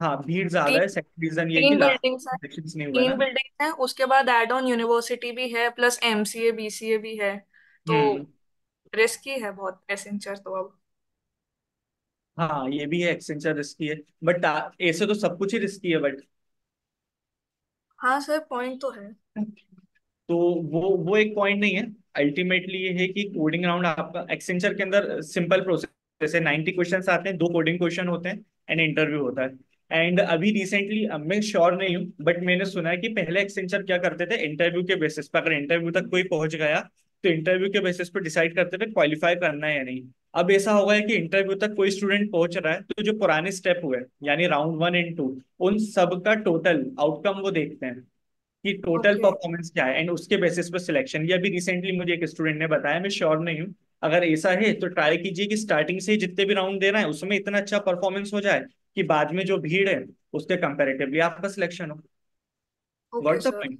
हाँ, भीड़ ज्यादा तीन है, सेकंड रीजन ये कि तीन लास्ट बिल्डिंग्स हैं। सिलेक्शन नहीं हुआ तीन ना। बिल्डिंग्स हैं, उसके बाद एड ऑन यूनिवर्सिटी भी है, प्लस एमसीए बीसीए भी है। तो हम्म। रिस्की है बहुत एसेंचर तो अब। हाँ, ये भी है, एक्सेंचर रिस्की है, बट ऐसे तो सब कुछ ही रिस्की है, बट हाँ सर, पॉइंट तो है। तो वो एक पॉइंट नहीं है। अल्टीमेटली ये है कि कोडिंग राउंड आपका एक्सेंचर के अंदर सिंपल प्रोसेस, जैसे 90 क्वेश्चन आते हैं, 2 कोडिंग क्वेश्चन होते हैं, एंड इंटरव्यू होता है। एंड अभी रिसेंटली, अब मैं श्योर नहीं हूँ, बट मैंने सुना है कि पहले एक्सेंचर क्या करते थे, इंटरव्यू के बेसिस पर, अगर इंटरव्यू तक कोई पहुंच गया तो इंटरव्यू के बेसिस पर डिसाइड करते थे क्वालिफाई करना है या नहीं। अब ऐसा होगा कि इंटरव्यू तक कोई स्टूडेंट पहुंच रहा है तो जो पुराने स्टेप हुए, यानी राउंड 1 एंड 2, उन सब का टोटल आउटकम वो देखते हैं कि टोटल ओके। परफॉर्मेंस क्या है, एंड उसके बेसिस पर सिलेक्शन। ये अभी रिसेंटली मुझे एक स्टूडेंट ने बताया, मैं श्योर नहीं हूँ। अगर ऐसा है तो ट्राई कीजिए कि स्टार्टिंग से ही जितने भी राउंड देना है उसमें इतना अच्छा परफॉर्मेंस हो जाए कि बाद में जो भीड़ है उसके कंपेरेटिवली आपका सिलेक्शन हो। Okay got the sir. Point.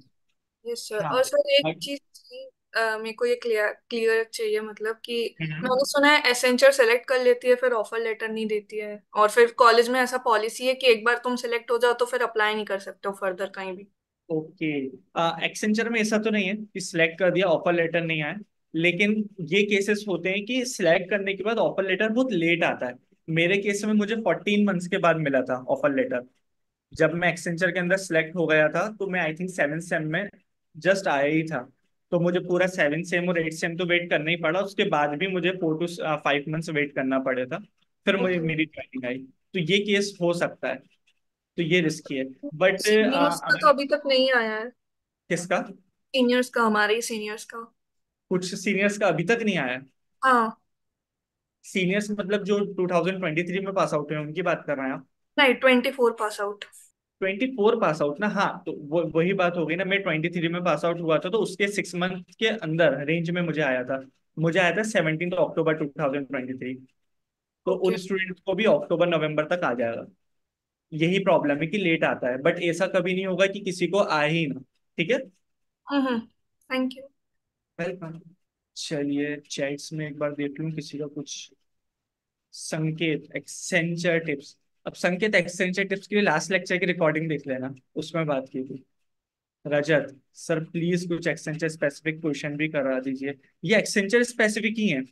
Yes sir, हाँ। और सर एक but- चीज थी, मेरे को ये क्लियर क्लियर चाहिए, मतलब कि हम्म। मैंने सुना है एसेंचर सेलेक्ट कर लेती है फिर ऑफर लेटर नहीं देती है, और फिर कॉलेज में ऐसा पॉलिसी है कि एक बार तुम सेलेक्ट हो जाओ तो फिर अप्लाई नहीं कर सकते हो फर्दर कहीं भी। ओके, एक्सेंचर में ऐसा तो नहीं है कि सिलेक्ट कर दिया ऑफर लेटर नहीं आया, लेकिन ये केसेस होते हैं कि सिलेक्ट करने के बाद ऑफर लेटर बहुत लेट आता है। मेरे केस में मुझे 14 मंथ्स के बाद मिला था ऑफर लेटर। जब मैं एक्सेंचर के अंदर सिलेक्ट हो गया था तो मैं आई थिंक 7th सेम में जस्ट आया ही था। तो मुझे पूरा 7th सेम और 8th सेम तो वेट करना ही पड़ा, उसके बाद भी मुझे 4 to 5 मंथ्स वेट करना पड़ा था, फिर मुझे ओके। मेरी ज्वाइनिंग आई। तो ये केस हो सकता है, तो ये रिस्की है। बट सीनियर्स का तो अगर अभी तक नहीं आया है। किसका, सीनियर्स का, हमारे ही सीनियर्स का। कुछ सीनियर्स का अभी तक नहीं आया। हाँ। सीनियर्स मतलब जो 2023 में पास आउट हुए हैं, उनकी बात कर रहे हैं आप। नहीं, 24 पास आउट। 24 पास आउट ना, हाँ, तो वो वही बात हो गई ना, मैं 23 में पास आउट हुआ था, तो उसके 6 मंथ के अंदर रेंज में मुझे आया था। मुझे आया था 17 अक्टूबर 2023। तो ओके। उन स्टूडेंट्स को भी अक्टूबर नवंबर तक आ जाएगा। यही प्रॉब्लम है कि लेट आता है, बट ऐसा कभी नहीं होगा कि किसी को आए ही ना। ठीक है, हम्म। Thank you. वेलकम। चलिए चैट्स में एक बार देख लूं किसी का कुछ। संकेत एक्सेंचर टिप्स। अब संकेत एक्सेंचर टिप्स के लिए लास्ट लेक्चर की रिकॉर्डिंग देख लेना, उसमें बात की थी। रजत सर, प्लीज कुछ एक्सेंचर स्पेसिफिक क्वेश्चन भी करा दीजिए। ये एक्सेंचर स्पेसिफिक ही है,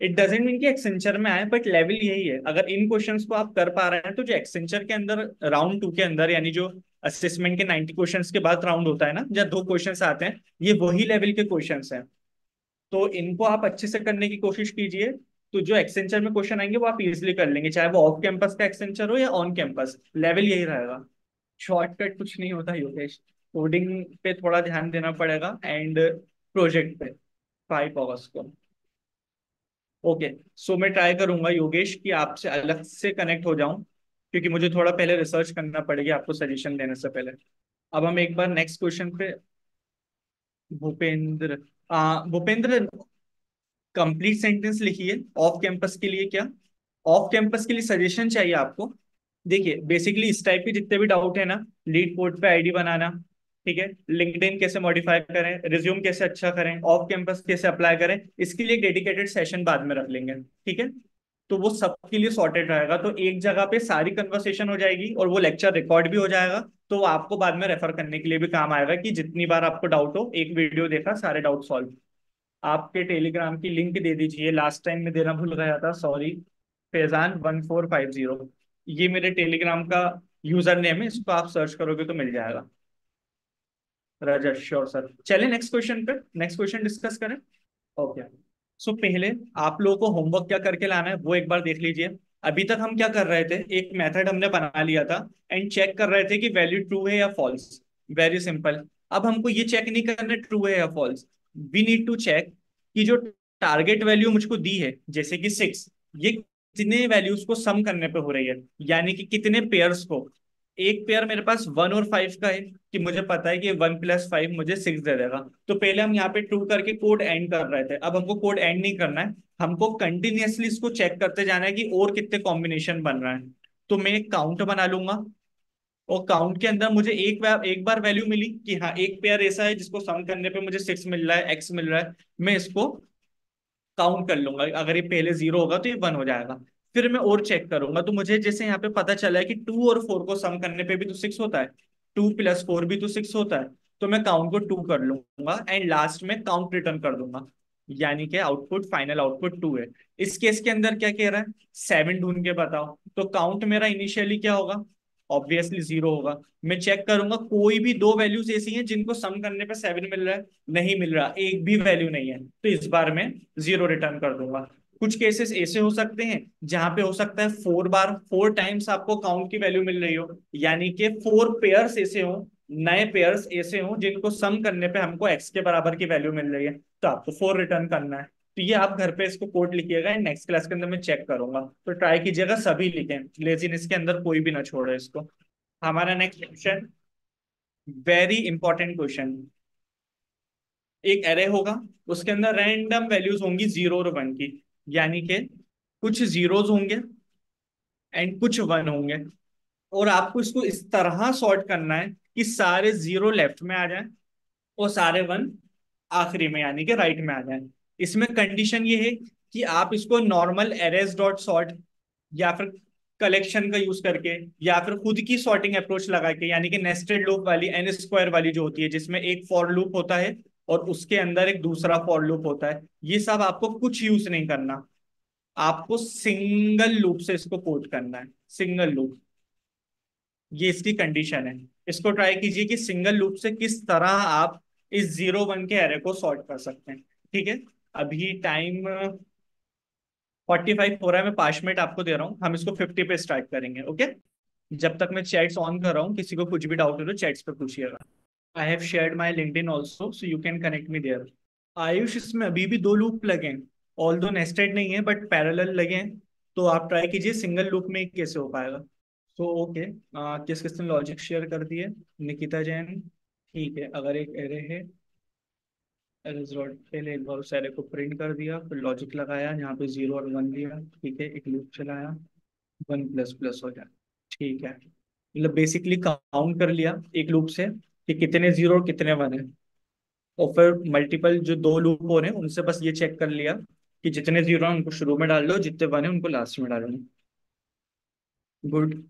इट डजेंट मीन कि एक्सेंचर में आए, बट लेवल यही है। अगर इन क्वेश्चंस को आप कर पा रहे हैं तो जो एक्सेंचर के अंदर राउंड 2 के अंदर, यानी जो असेसमेंट के 90 क्वेश्चंस के बाद राउंड होता है ना, जब 2 क्वेश्चंस आते हैं, ये वही लेवल के क्वेश्चंस हैं। तो इनको आप अच्छे से करने की कोशिश कीजिए, तो जो एक्सेंचर में क्वेश्चन आएंगे वो आप इजिली कर लेंगे, चाहे वो ऑफ कैंपस का एक्सेंचर हो या ऑन कैंपस, लेवल यही रहेगा। शॉर्टकट कुछ नहीं होता योगेश, कोडिंग पे थोड़ा ध्यान देना पड़ेगा, एंड प्रोजेक्ट पे। 5 अगस्त को। ओके। सो मैं ट्राई करूंगा योगेश कि आपसे अलग से कनेक्ट हो जाऊं, क्योंकि मुझे थोड़ा पहले रिसर्च करना पड़ेगी आपको सजेशन देने से पहले। अब हम एक बार नेक्स्ट क्वेश्चन पे। भूपेंद्र, भूपेंद्र, कंप्लीट सेंटेंस लिखिए ऑफ कैंपस के लिए क्या। ऑफ कैंपस के लिए सजेशन चाहिए आपको। देखिए बेसिकली इस टाइप के जितने भी डाउट है ना, लीड कोड पे आईडी बनाना, ठीक है, लिंक्डइन कैसे मॉडिफाई करें, रिज्यूम कैसे अच्छा करें, ऑफ कैंपस कैसे अप्लाई करें, इसके लिए एक डेडिकेटेड सेशन बाद में रख लेंगे, ठीक है। तो वो सबके लिए सॉर्टेड रहेगा, तो एक जगह पे सारी कन्वर्सेशन हो जाएगी और वो लेक्चर रिकॉर्ड भी हो जाएगा। तो वो आपको बाद में रेफर करने के लिए भी काम आएगा कि जितनी बार आपको डाउट हो, एक वीडियो देखा सारे डाउट सॉल्व। आपके टेलीग्राम की लिंक दे दीजिए, लास्ट टाइम में देना भूल गया था, सॉरी। फैजान 1450, ये मेरे टेलीग्राम का यूजर नेम है, इसको आप सर्च करोगे तो मिल जाएगा। रजत, श्योर सर। चलिए नेक्स्ट क्वेश्चन पे, नेक्स्ट क्वेश्चन डिस्कस करें। ओके। सो पहले आप लोगों को होमवर्क क्या करके लाना है वो एक बार देख लीजिए। अभी तक हम क्या कर रहे थे, एक मेथड हमने बना लिया था एंड चेक कर रहे थे कि वैल्यू ट्रू है या फॉल्स। Very simple. अब हमको ये चेक नहीं करना ट्रू है या false, we need to check कि जो टारगेट वैल्यू मुझको दी है जैसे कि 6, ये कितने वैल्यूज को सम करने पे हो रही है, यानी कि कितने पेयर्स को। एक पेयर मेरे पास 1 और 5 का है, कि मुझे पता है कि 1 + 5 मुझे 6 दे देगा। तो पहले हम यहाँ पे ट्रू करके कोड एंड कर रहे थे, अब हमको कोड एंड नहीं करना है, हमको कंटिन्यूअसली इसको चेक करते जाना है कि और कितने कॉम्बिनेशन बन रहा है। तो मैं एक काउंट बना लूंगा, और काउंट के अंदर मुझे एक बार वैल्यू मिली कि हाँ एक पेयर ऐसा है जिसको सम करने पे मुझे 6 मिल रहा है, एक्स मिल रहा है, मैं इसको काउंट कर लूंगा। अगर ये पहले 0 होगा तो ये 1 हो जाएगा। फिर मैं और चेक करूंगा, तो मुझे जैसे यहाँ पे पता चला है कि 2 और 4 को सम करने पे भी तो 6 होता है, 2 + 4 भी तो 6 होता है। तो मैं काउंट को 2 कर लूंगा एंड लास्ट में काउंट रिटर्न कर दूंगा, यानी कि आउटपुट, फाइनल आउटपुट 2 है। इस केस के अंदर क्या कह रहा है, 7 ढूंढ के बताओ। तो काउंट मेरा इनिशियली क्या होगा, ऑब्वियसली 0 होगा। मैं चेक करूंगा कोई भी दो वैल्यूज ऐसी हैं जिनको सम करने पे 7 मिल रहा है, नहीं मिल रहा, एक भी वैल्यू नहीं है, तो इस बार मैं 0 रिटर्न कर दूंगा। कुछ केसेस ऐसे हो सकते हैं जहां पे हो सकता है 4 बार, 4 टाइम्स आपको काउंट की वैल्यू मिल रही हो, यानी कि 4 पेयर्स ऐसे हो, नए पेयर्स ऐसे हो जिनको सम करने पे हमको एक्स के बराबर की वैल्यू मिल रही है, तो आपको 4 रिटर्न करना है। तो ये आप घर पे इसको कोड लिखिएगा, नेक्स्ट क्लास के अंदर मैं चेक करूंगा, तो ट्राई कीजिएगा सभी लिखें, लेजिनेस के अंदर कोई भी ना छोड़े इसको। हमारा next question, very important question. एक एरे होगा, उसके अंदर रैंडम वैल्यूज होंगी 0 और 1 की, यानी कि कुछ जीरोज होंगे एंड कुछ 1 होंगे। और आपको इसको इस तरह सॉर्ट करना है कि सारे 0 लेफ्ट में आ जाएं और सारे 1 आखिरी में, यानी कि राइट में आ जाएं। इसमें कंडीशन ये है कि आप इसको नॉर्मल एरेज डॉट सॉर्ट, या फिर कलेक्शन का यूज करके, या फिर खुद की सॉर्टिंग अप्रोच लगा के, यानी कि नेस्टेड लूप वाली, एन स्क्वायर वाली जो होती है, जिसमें एक फॉर लूप होता है और उसके अंदर एक दूसरा फॉर लूप होता है, ये सब आपको कुछ यूज नहीं करना। आपको सिंगल लूप से इसको कोड करना है, सिंगल लूप। ये इसकी कंडीशन है। इसको ट्राई कीजिए कि सिंगल लूप से किस तरह आप इस 0 1 के एरे को सॉर्ट कर सकते हैं, ठीक है। अभी टाइम 45 हो रहा है, मैं 5 मिनट आपको दे रहा हूँ, हम इसको 50 पे स्टार्ट करेंगे, ओके। जब तक मैं चैट्स ऑन कर रहा हूँ, किसी को कुछ भी डाउट हो तो चैट्स पे पूछिएगा। I have shared my LinkedIn also, so you can connect me there. Ayush, इसमें अभी भी 2 लूप लगे हैं, ऑल दो नेस्टेड नहीं है बट पैरेलल लगे हैं। तो आप ट्राई कीजिए सिंगल लूप में कैसे हो पाएगा। सो ओके, किस किसने लॉजिक शेयर कर दिए, निकिता जैन, ठीक है। अगर एक एरे है, रिजल्ट पहले एक बार उस एरे को प्रिंट कर दिया, फिर लॉजिक लगाया, यहाँ पे 0 और 1 दिया, ठीक है, एक लूप चलाया, 1 ++ हो जाए, ठीक है। मतलब बेसिकली काउंट कर लिया एक लूप से कि कितने 0 और कितने 1 है, और फिर मल्टीपल जो 2 लूप हो रहे हैं उनसे बस ये चेक कर लिया कि जितने 0 हैं उनको शुरू में डाल लो, जितने 1 है उनको लास्ट में डाल लो। गुड।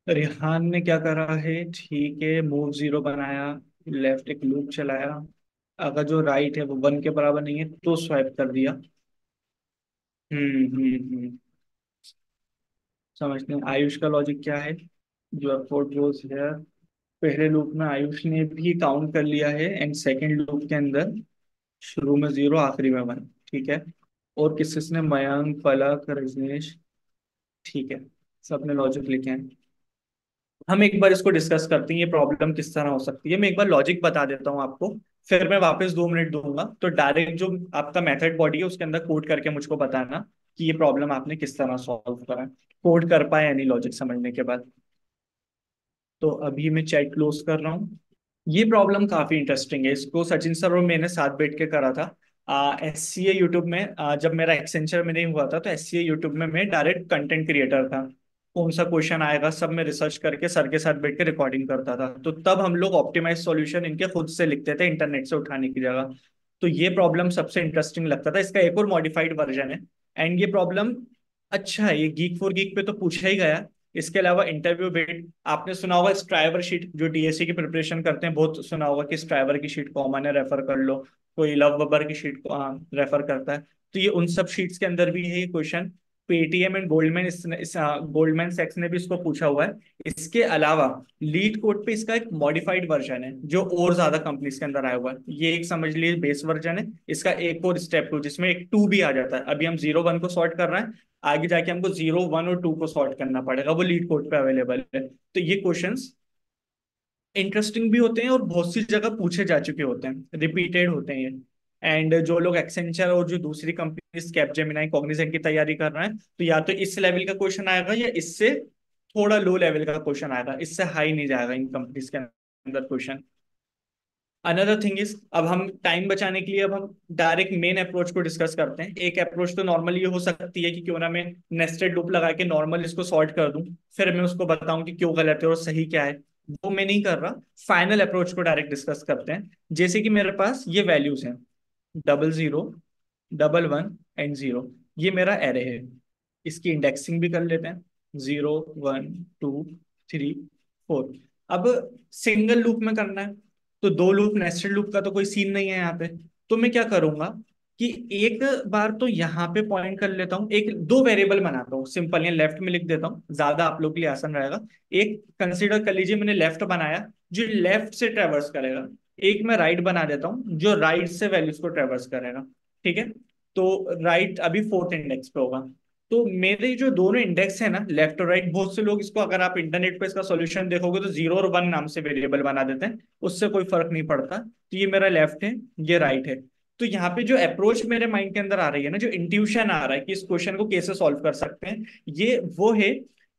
रिहान ने क्या करा है, ठीक है, मूव 0 बनाया, लेफ्ट एक लूप चलाया, अगर जो राइट है वो 1 के बराबर नहीं है तो स्वाइप कर दिया। हम्म। समझते हैं आयुष का लॉजिक क्या है। जो कोड गोज है, पहले लूप में आयुष ने भी काउंट कर लिया है एंड सेकंड लूप के अंदर शुरू में 0 आखिरी में 1, ठीक है। और किस किसने, मयंक, पलक, रजनीश, ठीक है, सबने लॉजिक लिखे हैं। हम एक बार इसको डिस्कस करते हैं ये प्रॉब्लम किस तरह हो सकती है। मैं एक बार लॉजिक बता देता हूँ आपको। फिर मैं वापस 2 मिनट दूंगा, तो डायरेक्ट जो आपका मेथड बॉडी है उसके अंदर कोड करके मुझको बताना कि ये प्रॉब्लम आपने किस तरह सॉल्व करा, कोड कर पाए या नहीं लॉजिक समझने के बाद। तो अभी मैं चैट क्लोज कर रहा हूँ। ये प्रॉब्लम काफी इंटरेस्टिंग है, इसको सचिन सर और मैंने साथ बैठ के करा था। एस सी ए यूट्यूब में, जब मेरा एक्सेंचर में नहीं हुआ था तो एस सी ए यूट्यूब में मैं डायरेक्ट कंटेंट क्रिएटर था। कौन सा क्वेश्चन आएगा सब मैं रिसर्च करके सर के साथ बैठ के रिकॉर्डिंग करता था, तो तब हम लोग ऑप्टिमाइज सॉल्यूशन इनके खुद से लिखते थे इंटरनेट से उठाने की जगह। तो ये प्रॉब्लम सबसे इंटरेस्टिंग लगता था, इसका एक और मॉडिफाइड वर्जन है। एंड ये प्रॉब्लम अच्छा है, ये गीक फॉर गीक पे तो पूछा ही गया। इसके अलावा इंटरव्यू बेट आपने सुना होगा, स्ट्राइवर शीट जो डीएससी की प्रिपरेशन करते हैं बहुत सुना होगा कि स्ट्राइवर की शीट कॉमन है, रेफर कर लो। कोई लव बबर की शीट को रेफर करता है। तो ये उन सब शीट्स के अंदर भी है ये क्वेश्चन। पेटीएम एंड गोल्डमैन सैक्स ने भी इसको पूछा हुआ है। इसके अलावा लीड कोड पे इसका एक मॉडिफाइड वर्जन है जो और ज्यादा कंपनीज के अंदर आया हुआ है, ये एक समझ लीजिए बेस वर्जन है। इसका एक और स्टेप 2 जिसमें एक 2 भी आ जाता है, अभी हम 0 1 को सॉर्ट कर रहे हैं, आगे जाके हमको 0 1 और 2 को सॉर्ट करना पड़ेगा, वो लीड कोड पे अवेलेबल है। तो ये क्वेश्चंस इंटरेस्टिंग भी होते हैं और बहुत सी जगह पूछे जा चुके होते हैं, रिपीटेड होते हैं ये। एंड जो लोग एक्सेंचर और जो दूसरी कंपनीज कैपजेमिनाई कॉग्निजेंट की तैयारी कर रहे हैं, तो या तो इस लेवल का क्वेश्चन आएगा या इससे थोड़ा लो लेवल का क्वेश्चन आएगा, इससे हाई नहीं जाएगा इन कंपनीज के अंदर क्वेश्चन। अनदर थिंग इज, अब हम टाइम बचाने के लिए अब हम डायरेक्ट मेन अप्रोच को डिस्कस करते हैं। एक अप्रोच तो नॉर्मली ये हो सकती है कि क्यों ना मैं नेस्टेड लूप लगा के नॉर्मल इसको सॉर्ट कर दूं, फिर मैं उसको बताऊं कि क्यों गलत है और सही क्या है। वो मैं नहीं कर रहा, फाइनल अप्रोच को डायरेक्ट डिस्कस करते हैं। जैसे कि मेरे पास ये वैल्यूज हैं, 00 11 एंड 0, ये मेरा एरे है। इसकी इंडेक्सिंग भी कर लेते हैं, 0 1 2 3 4। अब सिंगल लूप में करना है, तो 2 लूप नेस्टेड लूप का तो कोई सीन नहीं है यहाँ पे। तो मैं क्या करूंगा कि एक बार तो यहाँ पे पॉइंट कर लेता हूँ, एक दो वेरिएबल बनाता हूँ सिंपल, या लेफ्ट में लिख देता हूँ, ज्यादा आप लोग के लिए आसान रहेगा। एक कंसीडर कर लीजिए मैंने लेफ्ट बनाया जो लेफ्ट से ट्रेवर्स करेगा, एक मैं राइट बना देता हूँ जो राइट से वैल्यूज को ट्रेवर्स करेगा। ठीक है, तो राइट अभी फोर्थ इंडेक्स पे होगा। तो मेरे जो दोनों इंडेक्स है ना लेफ्ट और राइट, बहुत से लोग इसको अगर आप इंटरनेट पे इसका सॉल्यूशन देखोगे तो 0 और 1 नाम से वेरिएबल बना देते हैं, उससे कोई फर्क नहीं पड़ता। तो ये मेरा लेफ्ट है, ये राइट है। तो यहाँ पे जो अप्रोच मेरे माइंड के अंदर आ रही है ना, जो इंट्यूशन आ रहा है कि इस क्वेश्चन को कैसे सॉल्व कर सकते हैं, ये वो है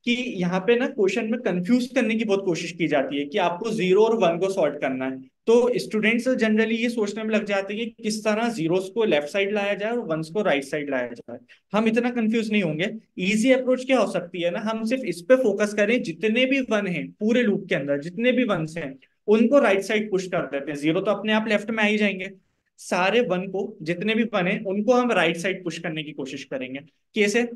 कि यहाँ पे ना क्वेश्चन में कंफ्यूज करने की बहुत कोशिश की जाती है कि आपको 0 और 1 को सॉर्ट करना है। तो स्टूडेंट्स जनरली ये सोचने में लग जाते हैं कि किस तरह जीरोस को लेफ्ट साइड लाया जाए और वंस को राइट साइड लाया जाए। हम इतना कंफ्यूज नहीं होंगे। इजी अप्रोच क्या हो सकती है ना, हम सिर्फ इस पे फोकस करें, जितने भी वन हैं पूरे लूप के अंदर जितने भी वंस हैं उनको राइट साइड पुश कर देते हैं, 0 तो अपने आप लेफ्ट में आ ही जाएंगे। सारे वन को जितने भी वन है उनको हम राइट साइड पुश करने की कोशिश करेंगे। कैसे?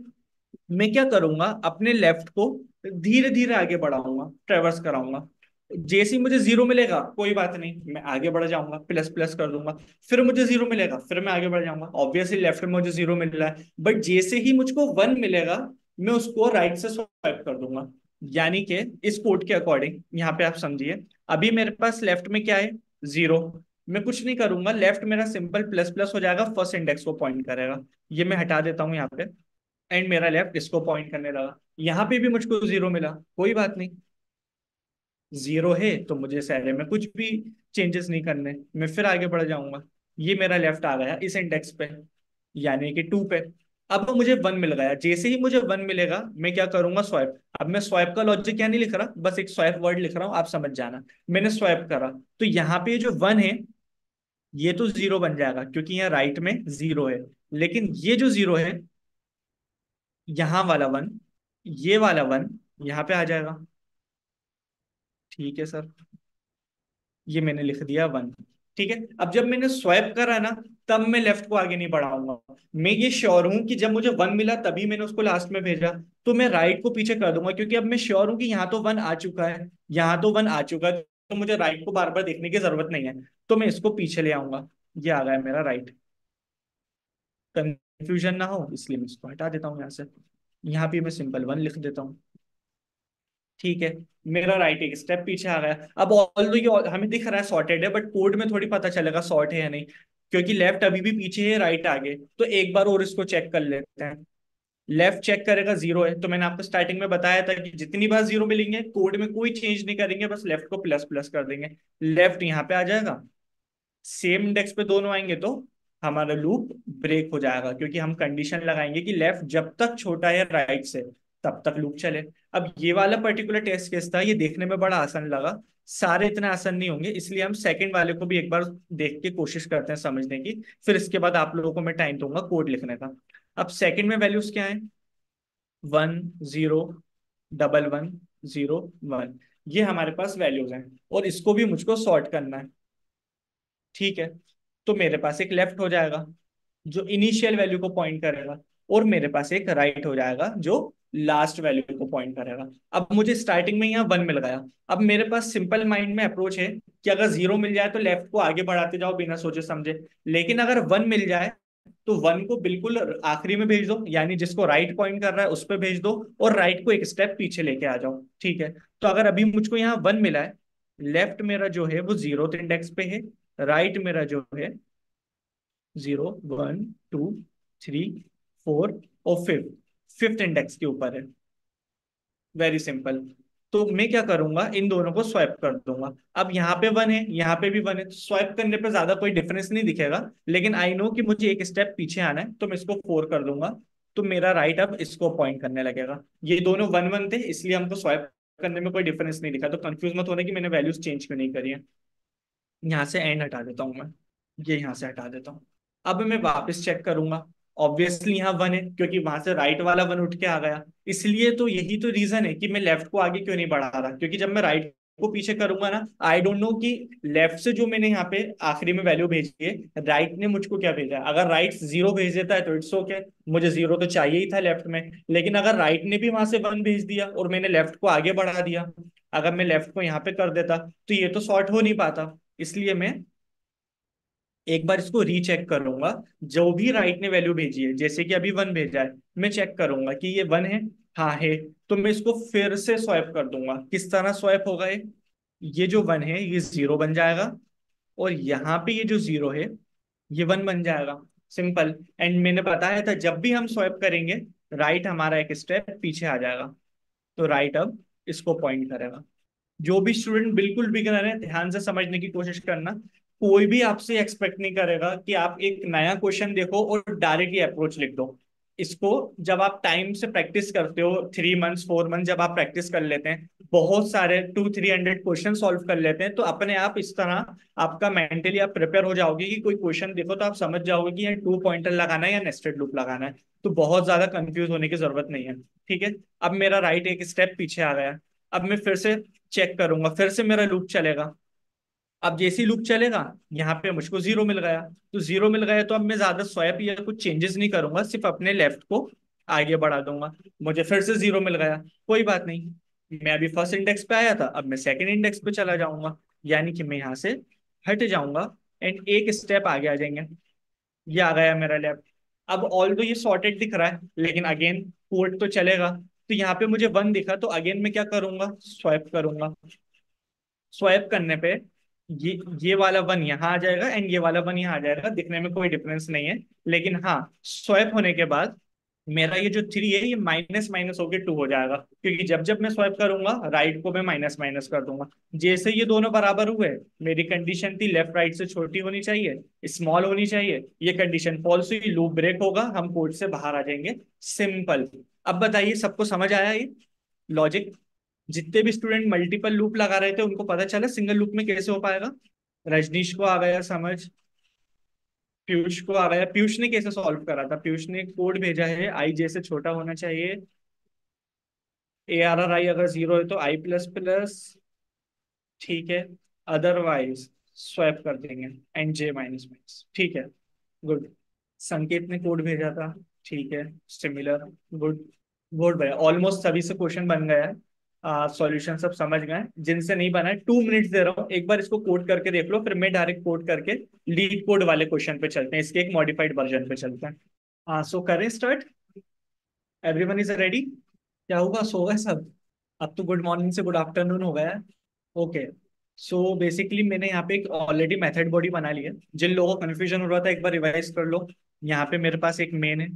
मैं क्या करूंगा, अपने लेफ्ट को धीरे धीरे आगे बढ़ाऊंगा, ट्रेवर्स कराऊंगा। जैसे ही मुझे 0 मिलेगा कोई बात नहीं, मैं आगे बढ़ जाऊंगा, प्लस प्लस कर दूंगा। फिर मुझे 0 मिलेगा, फिर मैं आगे बढ़ जाऊंगा, ऑब्वियसली लेफ्ट में मुझे 0 मिल रहा है, बट जैसे ही मुझको 1 मिलेगा मैं उसको राइट से स्वाइप कर दूंगा। यानी कि इस कोड के अकॉर्डिंग यहाँ पे आप समझिए, अभी मेरे पास लेफ्ट में क्या है, 0। मैं कुछ नहीं करूंगा, लेफ्ट मेरा सिंपल प्लस प्लस हो जाएगा, फर्स्ट इंडेक्स को पॉइंट करेगा। ये मैं हटा देता हूँ यहाँ पे, एंड मेरा लेफ्ट इसको पॉइंट करने लगा। यहाँ पे भी मुझको 0 मिला, कोई बात नहीं, 0 है तो मुझे इस एरे में कुछ भी चेंजेस नहीं करने, मैं फिर आगे बढ़ जाऊंगा। ये मेरा लेफ्ट आ गया इस इंडेक्स पे, यानी कि 2 पे। अब मुझे 1 मिल गया, जैसे ही मुझे 1 मिलेगा मैं क्या करूंगा, स्वाइप। अब मैं स्वाइप का लॉजिक क्या नहीं लिख रहा, बस एक स्वाइप वर्ड लिख रहा हूँ, आप समझ जाना। मैंने स्वाइप करा, तो यहाँ पे जो 1 है ये तो 0 बन जाएगा क्योंकि यहाँ राइट में 0 है। लेकिन ये जो 0 है, यहाँ वाला 1, ये वाला 1 यहाँ पे आ जाएगा। ठीक है सर, ये मैंने लिख दिया 1। ठीक है, अब जब मैंने स्वैप करा ना, तब मैं लेफ्ट को आगे नहीं बढ़ाऊंगा। मैं ये श्योर हूं कि जब मुझे 1 मिला तभी मैंने उसको लास्ट में भेजा, तो मैं राइट को पीछे कर दूंगा, क्योंकि अब मैं श्योर हूं कि यहाँ तो 1 आ चुका है, यहाँ तो 1 आ चुका है, तो मुझे राइट को बार बार देखने की जरूरत नहीं है। तो मैं इसको पीछे ले आऊंगा, ये आ गया मेरा राइट। कंफ्यूजन ना हो इसलिए मैं इसको हटा देता हूँ यहाँ से, यहाँ पे मैं सिंपल 1 लिख देता हूँ। ठीक है, मेरा राइट एक स्टेप पीछे आ गया। अब ऑल ये हमें दिख रहा है सॉर्टेड है, बट कोड में थोड़ी पता चलेगा सॉर्ट है या नहीं, क्योंकि लेफ्ट अभी भी पीछे है राइट आगे। तो एक बार और इसको चेक कर लेते हैं। लेफ्ट चेक करेगा 0 है, तो मैंने आपको स्टार्टिंग में बताया था कि जितनी बार 0 मिलेंगे कोड में कोई चेंज नहीं करेंगे, बस लेफ्ट को प्लस प्लस कर देंगे, लेफ्ट यहाँ पे आ जाएगा। सेम इंडेक्स पे दोनों आएंगे तो हमारा लूप ब्रेक हो जाएगा, क्योंकि हम कंडीशन लगाएंगे कि लेफ्ट जब तक छोटा है राइट से तब तक लूप चले। अब ये वाला पर्टिकुलर टेस्ट केस था, ये देखने में बड़ा आसान लगा, सारे इतने आसान नहीं होंगे, इसलिए हम सेकंड वाले को भी एक बार देख के कोशिश करते हैं समझने की। फिर इसके बाद आप लोगों को मैं टाइम दूंगा कोड लिखने का। अब सेकंड में वैल्यूज क्या है? 1 0 11 0 1, ये हमारे पास वैल्यूज हैं, और इसको भी मुझको सॉर्ट करना है। ठीक है, तो मेरे पास एक लेफ्ट हो जाएगा जो इनिशियल वैल्यू को पॉइंट करेगा, और मेरे पास एक राइट हो जाएगा जो लास्ट वैल्यू को पॉइंट करेगा। अब मुझे स्टार्टिंग में यहाँ 1 मिल गया। अब मेरे पास सिंपल माइंड में अप्रोच है कि अगर 0 मिल जाए तो लेफ्ट को आगे बढ़ाते जाओ बिना सोचे समझे, लेकिन अगर 1 मिल जाए तो 1 को बिल्कुल आखिरी में भेज दो, यानी जिसको राइट पॉइंट कर रहा है उस पर भेज दो, और राइट को एक स्टेप पीछे लेके आ जाओ। ठीक है, तो अगर अभी मुझको यहाँ 1 मिला है, लेफ्ट मेरा जो है वो 0th इंडेक्स पे है, राइट मेरा जो है 0 1 2 3 4 और फिफ्थ इंडेक्स के ऊपर है। Very simple. तो मैं क्या करूंगा, इन दोनों को स्वैप कर दूंगा। अब यहाँ पे 1 है, यहाँ पे भी 1 है, तो स्वैप करने पे ज्यादा कोई डिफरेंस नहीं दिखेगा, लेकिन आई नो कि मुझे एक स्टेप पीछे आना है, तो मैं इसको 4 कर दूंगा। तो मेरा राइट अब इसको पॉइंट करने लगेगा। ये दोनों 1 1 थे, इसलिए हमको स्वैप करने में कोई डिफरेंस नहीं दिखा, तो कंफ्यूज मत होने कि मैंने वैल्यूज चेंज क्यों नहीं करी है। यहाँ से एंड हटा देता हूँ मैं, ये यहाँ से हटा देता हूँ। अब मैं वापस चेक करूंगा, ऑब्वियसली यहाँ 1 है क्योंकि वहां से राइट वाला 1 उठ के आ गया। इसलिए तो यही तो रीजन है कि मैं लेफ्ट को आगे क्यों नहीं बढ़ा रहा, क्योंकि जब मैं राइट को पीछे करूंगा ना, आई डोंट नो कि लेफ्ट से जो मैंने यहाँ पे आखिरी में वैल्यू भेजी है, राइट ने मुझको क्या भेजा है। अगर राइट 0 भेज देता है तो इट्स ओके, मुझे 0 तो चाहिए ही था लेफ्ट में। लेकिन अगर राइट ने भी वहां से 1 भेज दिया और मैंने लेफ्ट को आगे बढ़ा दिया, अगर मैं लेफ्ट को यहाँ पे कर देता तो ये तो सॉर्ट हो नहीं पाता। इसलिए मैं एक बार इसको रीचेक करूंगा, जो भी राइट ने वैल्यू भेजी है, जैसे कि अभी 1 भेजा है, मैं चेक करूंगा कि ये 1 है। हाँ है, तो मैं इसको फिर से स्वैप कर दूंगा। किस तरह स्वैप होगा ये जो 1 है ये 0 बन जाएगा, और यहाँ पे ये जो 0 है ये 1 बन जाएगा। सिंपल। एंड मैंने बताया था जब भी हम स्वैप करेंगे राइट हमारा एक स्टेप पीछे आ जाएगा, तो राइट अब इसको पॉइंट करेगा। जो भी स्टूडेंट बिल्कुल बिगिनर है, ध्यान से समझने की कोशिश करना। कोई भी आपसे एक्सपेक्ट नहीं करेगा कि आप एक नया क्वेश्चन देखो और डायरेक्टली अप्रोच लिख दो। इसको जब आप टाइम से प्रैक्टिस करते हो, 3 मंथ्स 4 मंथ जब आप प्रैक्टिस कर लेते हैं, बहुत सारे 200-300 क्वेश्चन सॉल्व कर लेते हैं, तो अपने आप इस तरह आपका मेंटली आप प्रिपेयर हो जाओगे कि कोई क्वेश्चन देखो तो आप समझ जाओगे कि ये 2 पॉइंटर लगाना है या नेस्टेड लूप लगाना है। तो बहुत ज्यादा कंफ्यूज होने की जरूरत नहीं है। ठीक है, अब मेरा राइट एक स्टेप पीछे आ गया। अब मैं फिर से चेक करूंगा, फिर से मेरा लूप चलेगा। अब जैसे ही लूप चलेगा यहाँ पे मुझको 0 मिल गया, तो 0 मिल गया तो अब मैं ज्यादा स्वैप या कुछ चेंजेस नहीं करूंगा, सिर्फ अपने लेफ्ट को आगे बढ़ा दूंगा। मुझे फिर से 0 मिल गया, कोई बात नहीं, मैं अभी फर्स्ट इंडेक्स पे आया था, अब मैं सेकंड इंडेक्स पे चला जाऊंगा, यानी कि मैं यहाँ से हट जाऊंगा एंड एक स्टेप आगे आ जाएंगे। ये आ गया मेरा लेफ्ट। अब ऑल दो ये सॉर्टेड दिख रहा है, लेकिन अगेन कोड तो चलेगा। तो यहाँ पे मुझे 1 दिखा, तो अगेन मैं क्या करूंगा, स्वाइप करूंगा। स्वाइप करने पे ये वाला 1 यहाँ आ जाएगा एंड ये वाला 1 यहाँ आ जाएगा, दिखने में कोई डिफरेंस नहीं है। लेकिन हाँ, स्वाइप होने के बाद मेरा ये जो 3 है ये माइनस माइनस होके 2 हो जाएगा, क्योंकि जब जब मैं स्वाइप करूंगा राइट को मैं माइनस माइनस कर दूंगा। जैसे ये दोनों बराबर हुए, मेरी कंडीशन थी लेफ्ट राइट से छोटी होनी चाहिए, स्मॉल होनी चाहिए, ये कंडीशन फॉल्स हुई, लूप ब्रेक होगा, हम कोड से बाहर आ जाएंगे। सिंपल। अब बताइए सबको समझ आया ये लॉजिक? जितने भी स्टूडेंट मल्टीपल लूप लगा रहे थे उनको पता चला सिंगल लूप में कैसे हो पाएगा? रजनीश को आ गया समझ, पीयूष को आ गया। पीयूष ने कैसे सॉल्व करा था? पीयूष ने कोड भेजा है, आई जे से छोटा होना चाहिए, ARRI अगर 0 है तो I प्लस प्लस। ठीक है, अदरवाइज स्वैप कर देंगे एंड जे माइनस माइनस। ठीक है, गुड। संकेत ने कोड भेजा था, ठीक है, सिमिलर। गुड, गुड भाई, ऑलमोस्ट सभी से क्वेश्चन बन गया है, सॉल्यूशन सब समझ गए। जिनसे नहीं बना है 2 मिनट्स दे रहा हूँ, एक बार इसको कोड करके देख लो, फिर मैं डायरेक्ट कोड करके लीड कोड वाले क्वेश्चन पे चलते हैं, इसके एक मॉडिफाइड वर्जन पे चलते हैं। हाँ, सो करें स्टार्ट। Everyone is ready? क्या होगा, सो गए सब? अब तो गुड मॉर्निंग से गुड आफ्टरनून हो गया है। ओके, सो बेसिकली मैंने यहाँ पे एक ऑलरेडी मेथड बॉडी बना ली है। जिन लोगों को कन्फ्यूजन हो रहा था एक बार रिवाइज कर लो। यहाँ पे मेरे पास एक मेन है,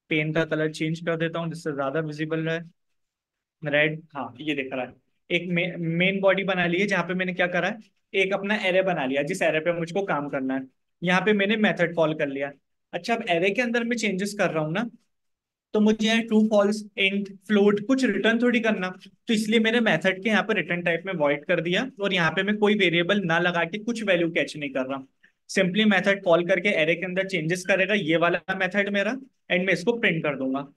पेन का कलर चेंज कर देता हूँ जिससे ज्यादा विजिबल रहे। रेड, हाँ ये दिख रहा है। एक मेन बॉडी बना ली है जहाँ पे मैंने क्या करा है, एक अपना एरे बना लिया जिस एरे पे मुझको काम करना है। यहाँ पे मैंने मेथड कॉल कर लिया। अच्छा, अब एरे के अंदर मैं चेंजेस कर रहा हूँ ना, तो मुझे यहाँ ट्रू फॉल्स इंट फ्लोट कुछ रिटर्न थोड़ी करना। तो इसलिए मैंने मेथड के यहाँ पे रिटर्न टाइप में वॉइड कर दिया, और यहाँ पे मैं कोई वेरिएबल ना लगा के कुछ वैल्यू कैच नहीं कर रहा। सिंपली मेथड कॉल करके एरे के अंदर चेंजेस करेगा ये वाला मेथड मेरा, एंड मैं इसको प्रिंट कर दूंगा।